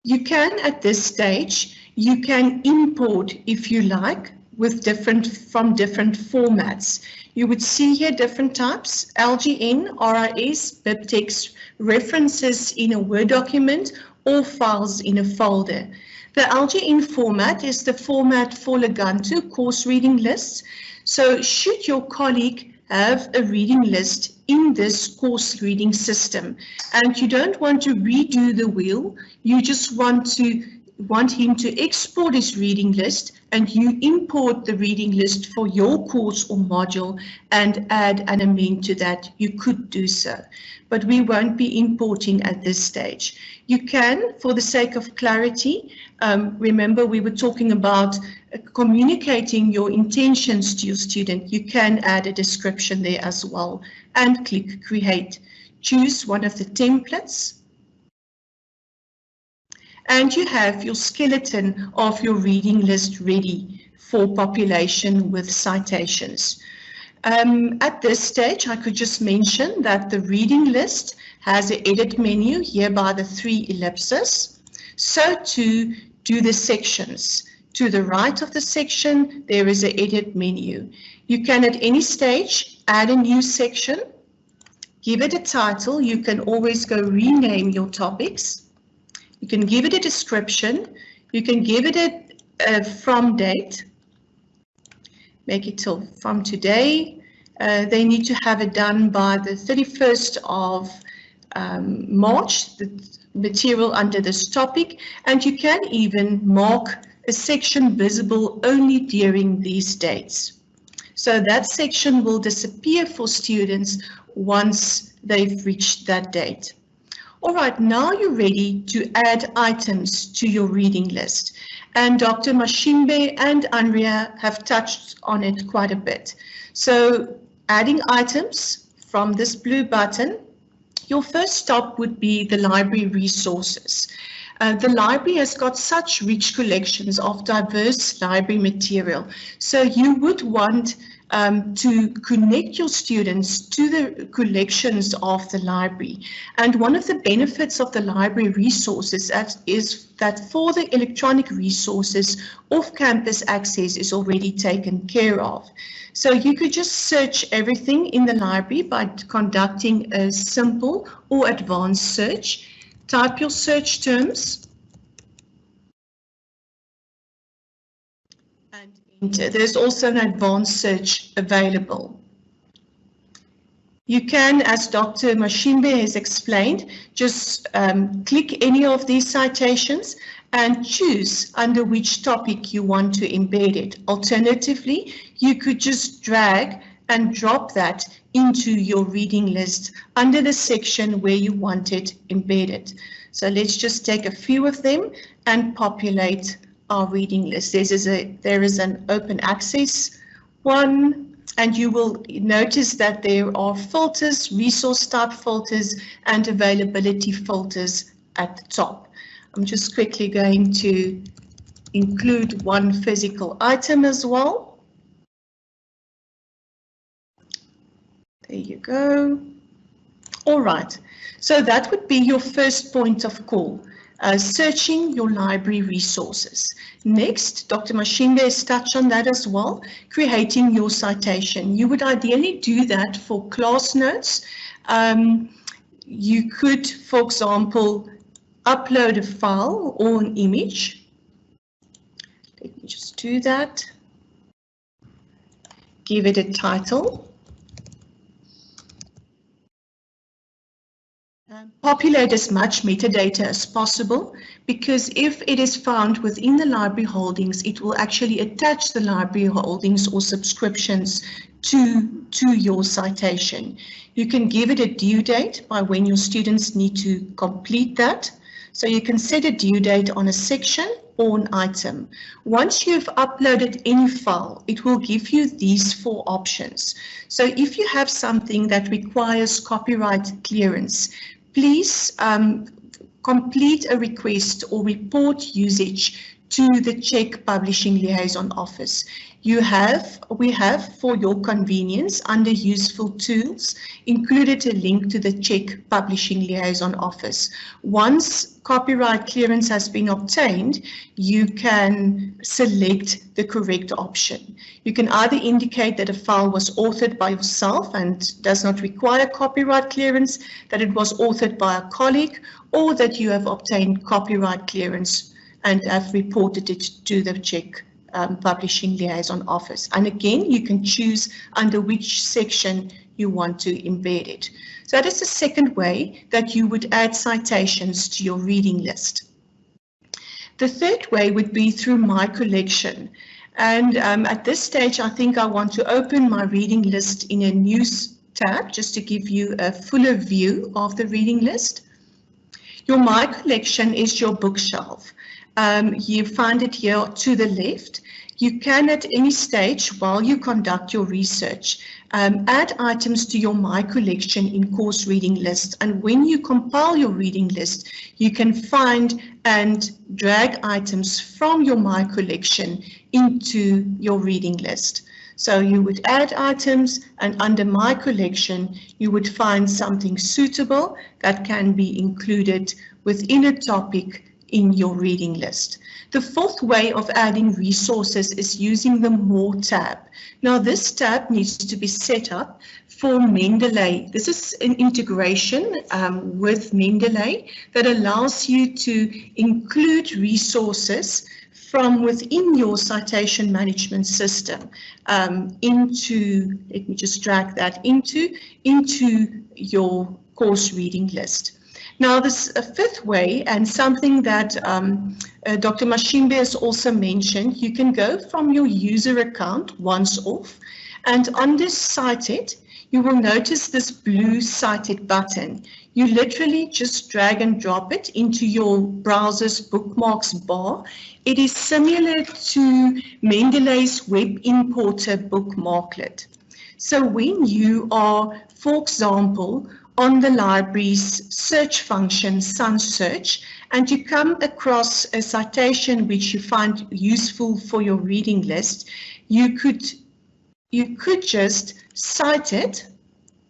You can, at this stage, you can import if you like from different formats. You would see here different types: LGN, RIS, BibTeX, references in a Word document, or files in a folder. The LGN format is the format for Leganto course reading lists. So should your colleague have a reading list in this course reading system and you don't want to redo the wheel, you just want to want him to export his reading list and you import the reading list for your course or module and add and amend to that, you could do so. But we won't be importing at this stage. You can, for the sake of clarity, remember we were talking about communicating your intentions to your student. You can add a description there as well and click Create. Choose one of the templates. And you have your skeleton of your reading list ready for population with citations. At this stage, I could just mention that the reading list has an edit menu here by the 3 ellipses. So to do the sections. To the right of the section, there is an edit menu. You can at any stage add a new section, give it a title. You can always go rename your topics. You can give it a description. You can give it a from date. Make it till from today. They need to have it done by the 31st of March, the material under this topic. And you can even mark a section visible only during these dates. So that section will disappear for students once they've reached that date. All right, now you're ready to add items to your reading list. And Dr. Mashimbe and Andrea have touched on it quite a bit. So adding items from this blue button, your first stop would be the library resources. The library has got such rich collections of diverse library material. So you would want to connect your students to the collections of the library. And one of the benefits of the library resources is that for the electronic resources, off-campus access is already taken care of. So you could just search everything in the library by conducting a simple or advanced search. Type your search terms and enter. There's also an advanced search available. You can, as Dr. Mashimbe has explained, just click any of these citations and choose under which topic you want to embed it. Alternatively, you could just drag and drop that into your reading list under the section where you want it embedded. So let's just take a few of them and populate our reading list. There is an open access one, and you will notice that there are filters, resource type filters, and availability filters at the top. I'm just quickly going to include one physical item as well. There you go. All right, so that would be your first point of call, searching your library resources. Next, Dr. Mashimbe has touched on that as well, creating your citation. You would ideally do that for class notes. You could, for example, upload a file or an image. Let me just do that. Give it a title. Populate as much metadata as possible, because if it is found within the library holdings, it will actually attach the library holdings or subscriptions to your citation. You can give it a due date by when your students need to complete that. So you can set a due date on a section or an item. Once you've uploaded any file, it will give you these 4 options. So if you have something that requires copyright clearance, please complete a request or report usage to the Czech Publishing Liaison Office. We have, for your convenience, under Useful Tools, included a link to the Czech Publishing Liaison Office. Once copyright clearance has been obtained, you can select the correct option. You can either indicate that a file was authored by yourself and does not require copyright clearance, that it was authored by a colleague, or that you have obtained copyright clearance and have reported it to the Czech Publishing Liaison Office. And again, you can choose under which section you want to embed it. So that is the second way that you would add citations to your reading list. The third way would be through my collection. And at this stage, I think I want to open my reading list in a new tab just to give you a fuller view of the reading list. Your My Collection is your bookshelf. You find it here to the left. You can at any stage while you conduct your research add items to your My Collection in course reading list, and when you compile your reading list you can find and drag items from your My Collection into your reading list. So you would add items, and under My Collection you would find something suitable that can be included within a topic in your reading list. The fourth way of adding resources is using the More tab. Now this tab needs to be set up for Mendeley. This is an integration with Mendeley that allows you to include resources from within your citation management system into, let me just drag that into your course reading list. Now this fifth way, and something that Dr. Mashimbe has also mentioned, you can go from your user account once off, and under Cited, you will notice this blue Cited button. You literally just drag and drop it into your browser's bookmarks bar. It is similar to Mendeley's Web Importer bookmarklet. So when you are, for example, on the library's search function, SUNSearch, and you come across a citation which you find useful for your reading list, you could just cite it,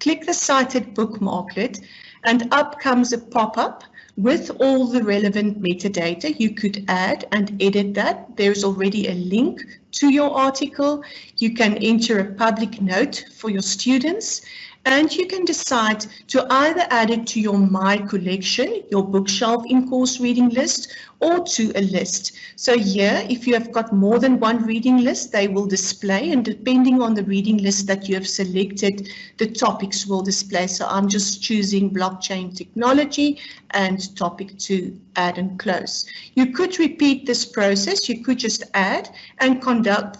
click the Cited bookmarklet, and up comes a pop-up with all the relevant metadata. You could add and edit that. There's already a link to your article. You can enter a public note for your students, and you can decide to either add it to your My Collection, your bookshelf in course reading list, or to a list. So here, if you have got more than one reading list, they will display, and depending on the reading list that you have selected, the topics will display. So I'm just choosing blockchain technology and topic 2, add and close. You could repeat this process. You could just add and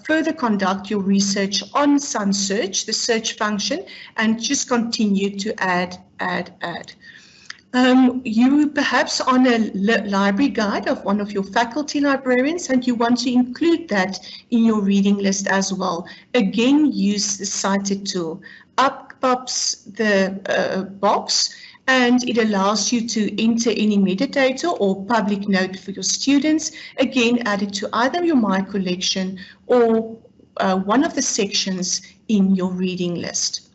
further conduct your research on SUNSearch, the search function, and just continue to add. You perhaps on a library guide of one of your faculty librarians, and you want to include that in your reading list as well. Again, use the Cited tool. Up pops the box, and it allows you to enter any metadata or public note for your students. Again, add it to either your My Collection or one of the sections in your reading list.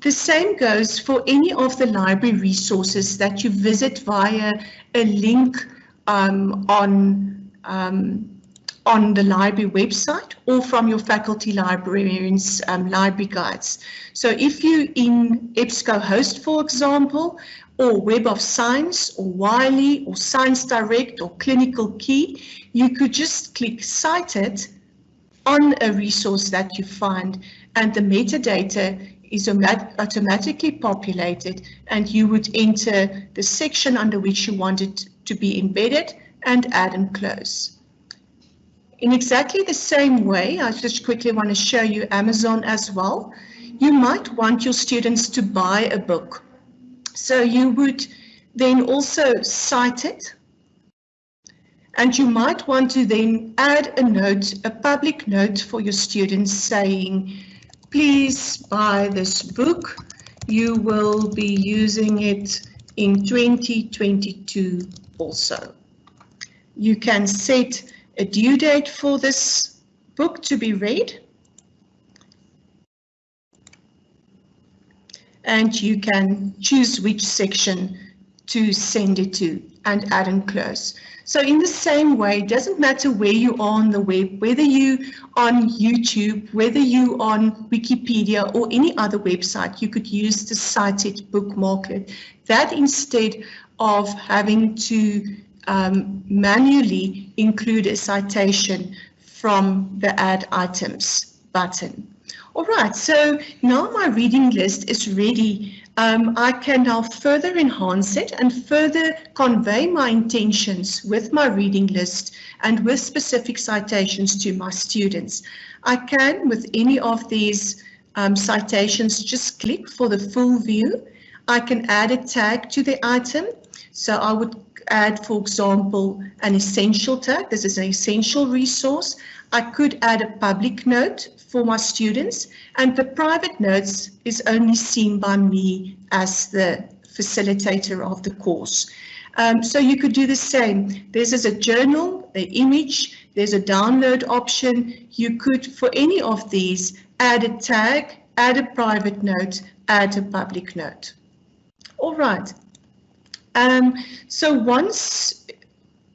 The same goes for any of the library resources that you visit via a link on the library website or from your faculty librarians' library guides. So if you in EBSCOhost, for example, or Web of Science, or Wiley, or Science Direct, or Clinical Key, you could just click Cited on a resource that you find, and the metadata is automatically populated, and you would enter the section under which you want it to be embedded and add and close. In exactly the same way, I just quickly want to show you Amazon as well. You might want your students to buy a book. So you would then also cite it, and you might want to then add a note, a public note for your students saying, please buy this book. You will be using it in 2022 also. You can set a due date for this book to be read, and you can choose which section to send it to and add and close. So in the same way, it doesn't matter where you are on the web, whether you on YouTube, whether you on Wikipedia or any other website, you could use the Cited bookmarklet. That instead of having to manually include a citation from the Add Items button. All right, so now my reading list is ready I can now further enhance it and further convey my intentions with my reading list and with specific citations to my students. I can, with any of these citations, just click for the full view. I can add a tag to the item. So I would add, for example, an essential tag. This is an essential resource. I could add a public note for my students, and the private notes is only seen by me as the facilitator of the course. So you could do the same. This is a journal, the image, there's a download option. You could, for any of these, add a tag, add a private note, add a public note. All right. So once,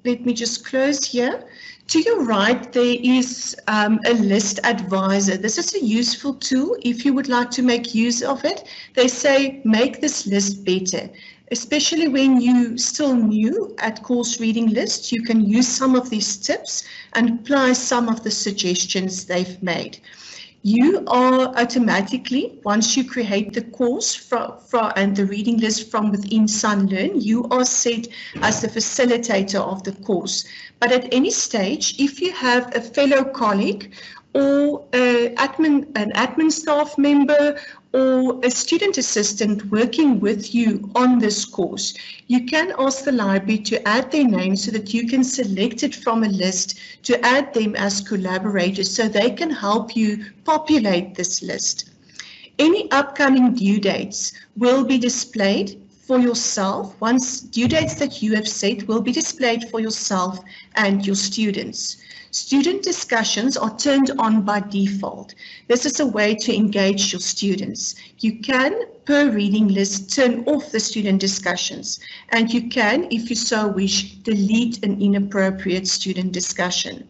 let me just close here. To your right, there is a list advisor. This is a useful tool if you would like to make use of it. They say make this list better, especially when you're still new at course reading lists. You can use some of these tips and apply some of the suggestions they've made. You are automatically, once you create the course and the reading list from within SUNLearn, you are set as the facilitator of the course. But at any stage, if you have a fellow colleague or an admin staff member or a student assistant working with you on this course, you can ask the library to add their name so that you can select it from a list to add them as collaborators so they can help you populate this list. Any upcoming due dates will be displayed for yourself. Once due dates that you have set will be displayed for yourself and your students. Student discussions are turned on by default. This is a way to engage your students. You can, per reading list, turn off the student discussions, and you can, if you so wish, delete an inappropriate student discussion.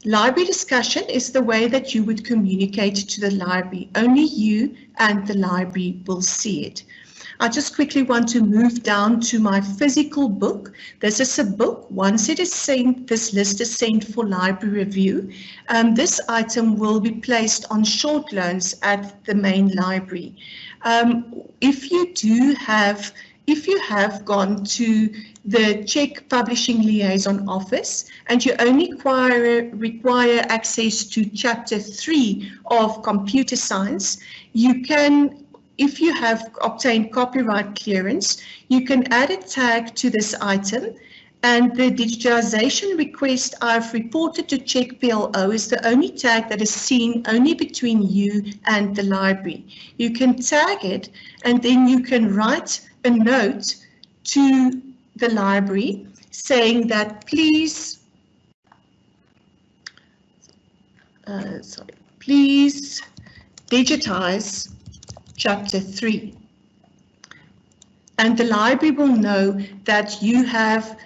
Library discussion is the way that you would communicate to the library. Only you and the library will see it. I just quickly want to move down to my physical book. This is a book. Once it is sent, this list is sent for library review. This item will be placed on short loans at the main library. If you have gone to the Czech Publishing Liaison Office and you only require access to Chapter 3 of Computer Science, you can, if you have obtained copyright clearance, you can add a tag to this item, and the digitization request I've reported to Czech PLO is the only tag that is seen only between you and the library. You can tag it, and then you can write a note to the library saying that please digitize Chapter 3. And the library will know that you have,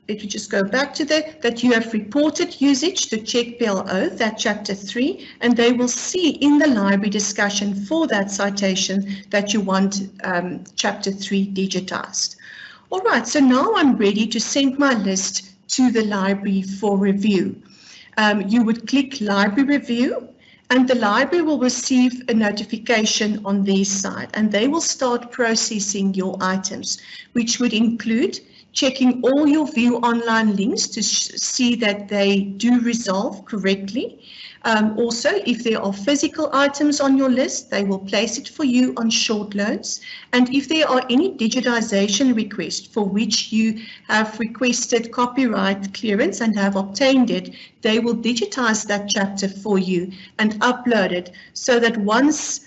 if you just go back to that you have reported usage to Czech PLO, that Chapter 3, and they will see in the library discussion for that citation that you want Chapter 3 digitized. All right, so now I'm ready to send my list to the library for review. You would click Library Review, and the library will receive a notification on their side, and they will start processing your items, which would include checking all your view online links to see that they do resolve correctly. Also, if there are physical items on your list, they will place it for you on short loans. And if there are any digitization requests for which you have requested copyright clearance and have obtained it, they will digitize that chapter for you and upload it so that once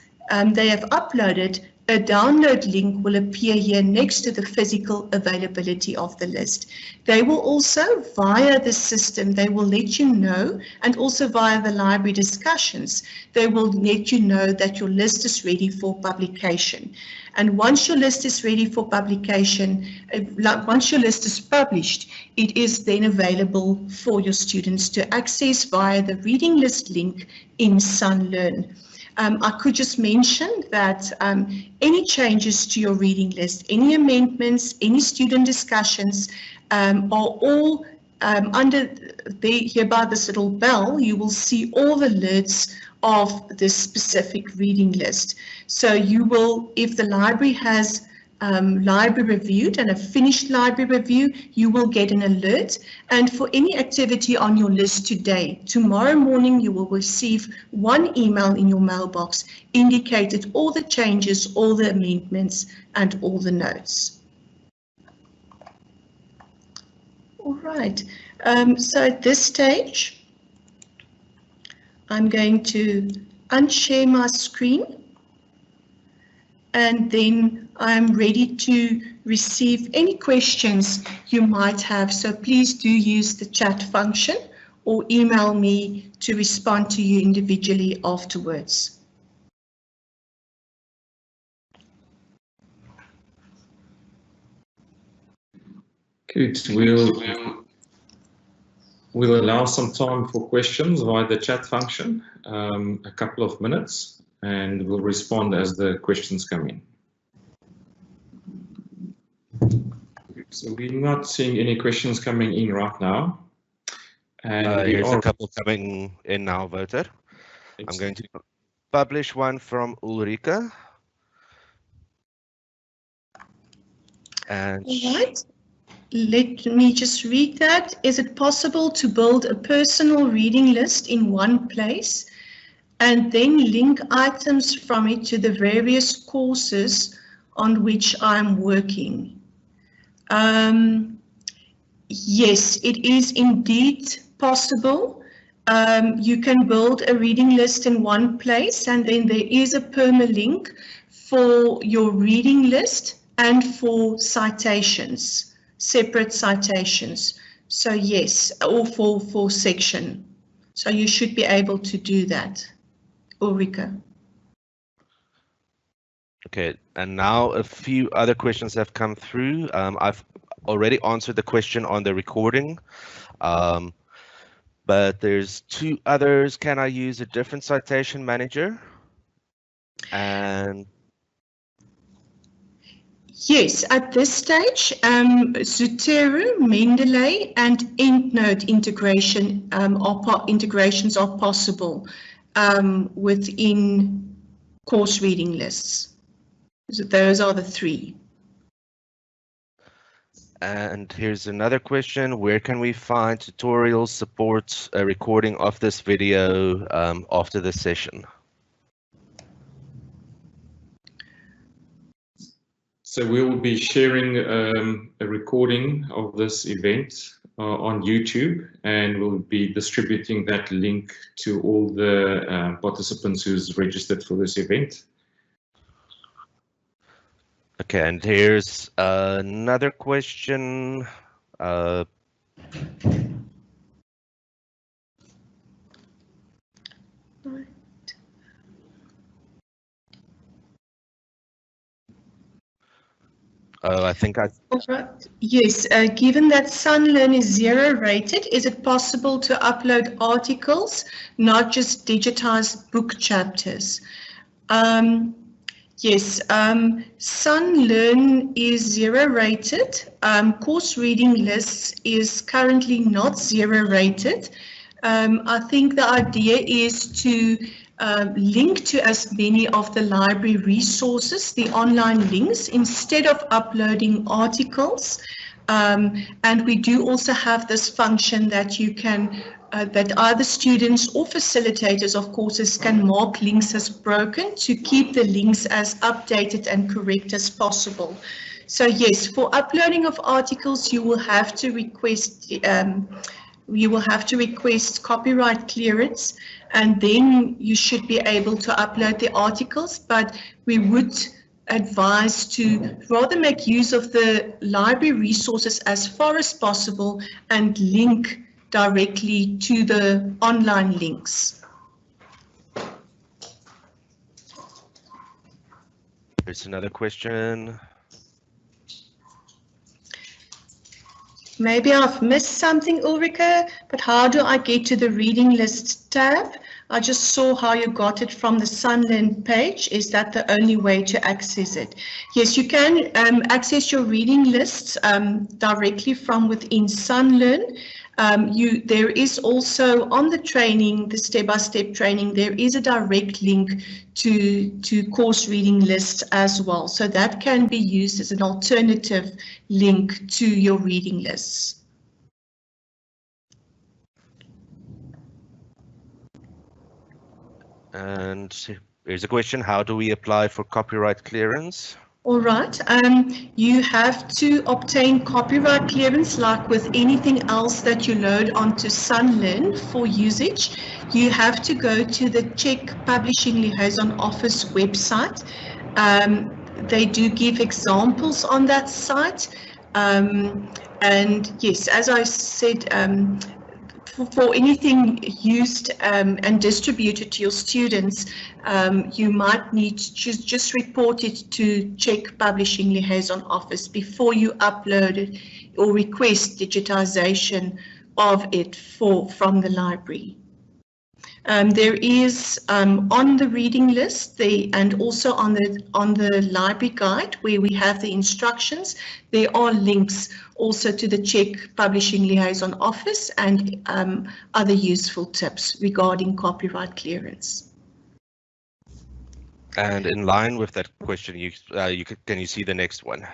they have uploaded, a download link will appear here next to the physical availability of the list. They will also, via the system, they will let you know, and also via the library discussions, they will let you know that your list is ready for publication. And once your list is ready for publication, once your list is published, it is then available for your students to access via the reading list link in SUNLearn. I could just mention that any changes to your reading list, any amendments, any student discussions are all under here by this little bell. You will see all the alerts of this specific reading list. So you will, if the library has library reviewed and a finished library review, you will get an alert. And for any activity on your list today, tomorrow morning you will receive one email in your mailbox indicated all the changes, all the amendments and all the notes. All right, so at this stage I'm going to unshare my screen. And then I'm ready to receive any questions you might have. So please do use the chat function or email me to respond to you individually afterwards. Good. We'll allow some time for questions via the chat function, a couple of minutes, and we'll respond as the questions come in. So we're not seeing any questions coming in right now. And here's a couple coming in now, Wouter. I'm going to publish one from Ulrika. And all right. Let me just read that. Is it possible to build a personal reading list in one place and then link items from it to the various courses on which I'm working? Yes, it is indeed possible. You can build a reading list in one place, and then there is a permalink for your reading list and for citations, separate citations. So yes, or for section. So you should be able to do that, Ulrika. Okay, and now a few other questions have come through. I've already answered the question on the recording, but there's two others. Can I use a different citation manager? And yes, at this stage, Zotero, Mendeley, and EndNote integrations are possible within course reading lists. So those are the three. And here's another question. Where can we find tutorials, support, a recording of this video after the session? So we will be sharing a recording of this event on YouTube, and we'll be distributing that link to all the participants who's registered for this event. Okay, and here's another question. I think I... Yes, given that SUNLearn is 0 rated, is it possible to upload articles, not just digitized book chapters? Yes, SUNLearn is 0 rated. Course reading lists is currently not 0 rated. I think the idea is to link to as many of the library resources, the online links, instead of uploading articles. And we do also have this function that you can, that either students or facilitators of courses can mark links as broken to keep the links as updated and correct as possible. So yes, for uploading of articles, you will have to request copyright clearance, and then you should be able to upload the articles, but we would advise to rather make use of the library resources as far as possible and link directly to the online links. There's another question. Maybe I've missed something, Ulrika, but how do I get to the reading list tab? I just saw how you got it from the SUNLearn page. Is that the only way to access it? Yes, you can access your reading lists directly from within SUNLearn. There is also on the training, the step-by-step training, there is a direct link to course reading lists as well. So that can be used as an alternative link to your reading lists. And here's a question, how do we apply for copyright clearance? All right, you have to obtain copyright clearance like with anything else that you load onto SUNLearn for usage. You have to go to the Czech Publishing Liaison Office website. They do give examples on that site. And yes, as I said, for anything used and distributed to your students, you might need to just report it to Czech Publishing Liaison Office before you upload it or request digitization of it from the library. There is on the reading list and also on the library guide where we have the instructions, there are links also to the Czech Publishing Liaison Office and other useful tips regarding copyright clearance. And in line with that question, can you see the next one?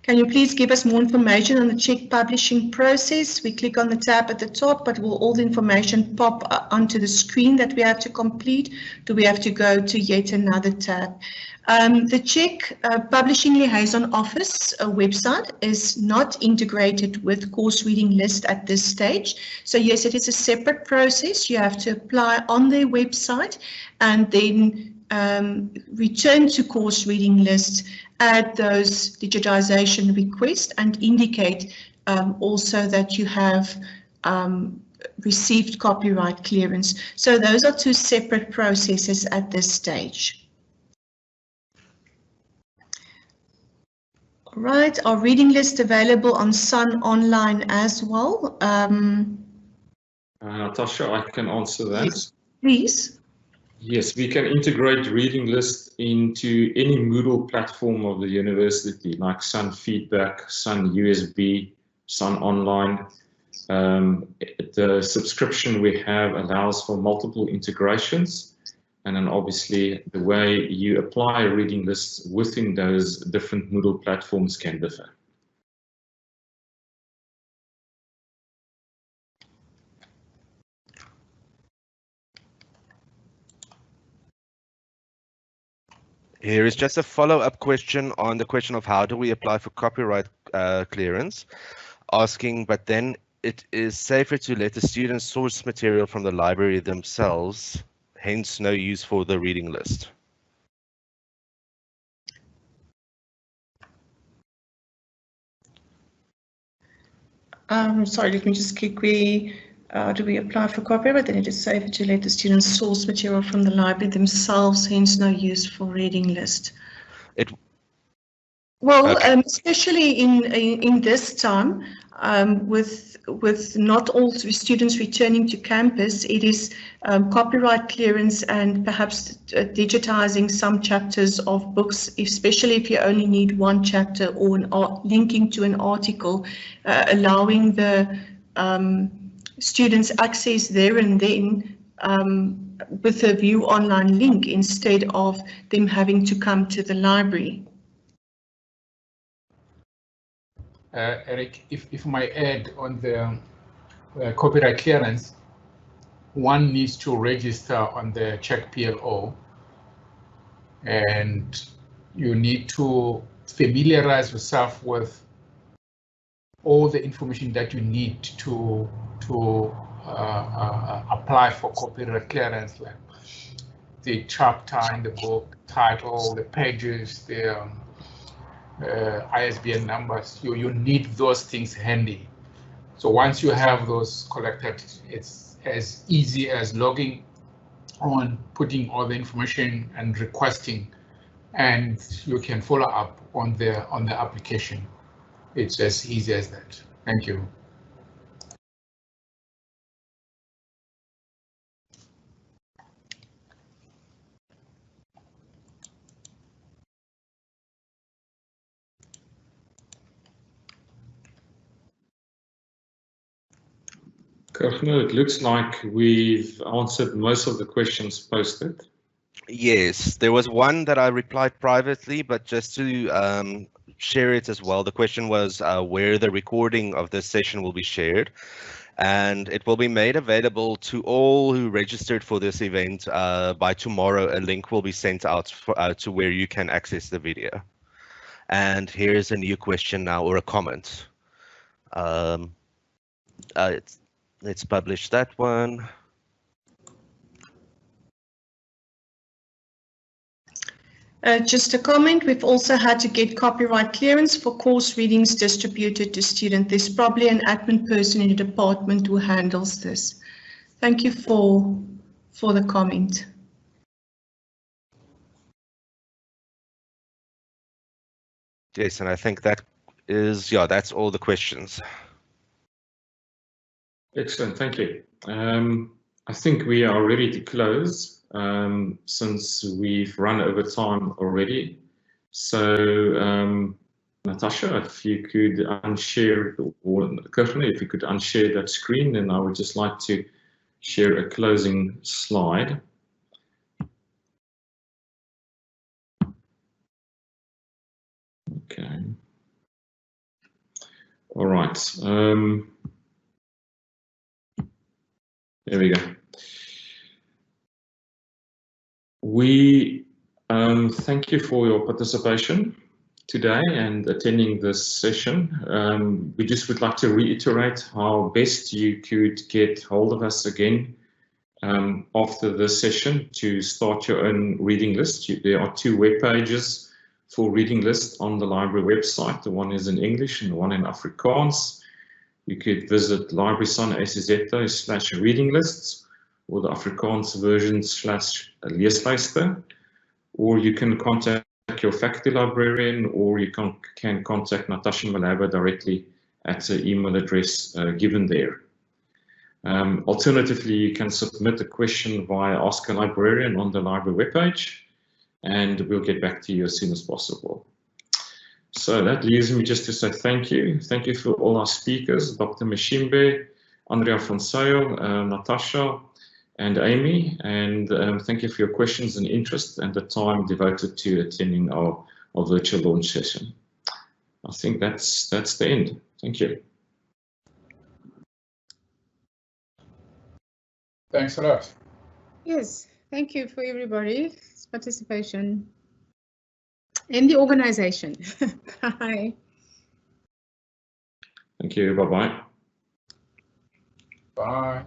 Can you please give us more information on the Czech publishing process? We click on the tab at the top, but will all the information pop onto the screen that we have to complete? Do we have to go to yet another tab? The Czech Publishing Liaison Office website is not integrated with course reading list at this stage. So yes, it is a separate process. You have to apply on their website and then return to course reading list, add those digitization requests and indicate also that you have received copyright clearance. So those are two separate processes at this stage. All right, our reading list available on SUNLearn as well. Natasha, I can answer that. Yes, please. Yes, we can integrate reading lists into any Moodle platform of the university, like Sun Feedback, Sun USB, Sun Online. The subscription we have allows for multiple integrations, and then obviously the way you apply reading lists within those different Moodle platforms can differ. Here is just a follow-up question on the question of how do we apply for copyright clearance, asking, but then it is safer to let the students source material from the library themselves, hence no use for the reading list. Sorry, let me just quickly, do we apply for copyright? Then it is safer to let the students source material from the library themselves, hence no use for reading list. Well, Okay. especially in this time, with not all students returning to campus, it is copyright clearance and perhaps digitizing some chapters of books, especially if you only need one chapter or linking to an article, allowing the students access there and then with a view online link instead of them having to come to the library. Eric, if I add on the copyright clearance, one needs to register on the Czech PLO, and you need to familiarize yourself with all the information that you need to apply for copyright clearance, like the chapter in the book, title, the pages, the ISBN numbers. You need those things handy. So once you have those collected, it's as easy as logging on, putting all the information and requesting, and you can follow up on the application. It's as easy as that. Thank you. Kirchner, it looks like we've answered most of the questions posted. Yes, there was one that I replied privately, but just to share it as well. The question was where the recording of this session will be shared, and it will be made available to all who registered for this event by tomorrow. A link will be sent out to where you can access the video. And here's a new question now, or a comment. Let's publish that one. Just a comment, we've also had to get copyright clearance for course readings distributed to students. There's probably an admin person in the department who handles this. Thank you for the comment. Yes, and I think that is, yeah, that's all the questions. Excellent, thank you. I think we are ready to close since we've run over time already. So, Natasha, if you could unshare, or Kirchner, if you could unshare that screen, then I would just like to share a closing slide. Okay. All right. There we go. We thank you for your participation today and attending this session. We just would like to reiterate how best you could get hold of us again after this session to start your own reading list. There are 2 web pages for reading list on the library website. The one is in English and the one in Afrikaans. You could visit library.sun.ac.za/reading lists or the Afrikaans version /leeslyste, or you can contact your faculty librarian, or you can contact Natasha Malaba directly at the email address given there. Alternatively, you can submit a question via Ask a Librarian on the library webpage, and we'll get back to you as soon as possible. So that leaves me just to say thank you. Thank you for all our speakers, Dr. Mashimbe, Andrea Fonsejo, Natasha, and Amy. And thank you for your questions and interest and the time devoted to attending our virtual launch session. I think that's the end. Thank you. Thanks a lot. Yes, thank you for everybody's participation in the organization. Bye. Thank you. Bye-bye. Bye.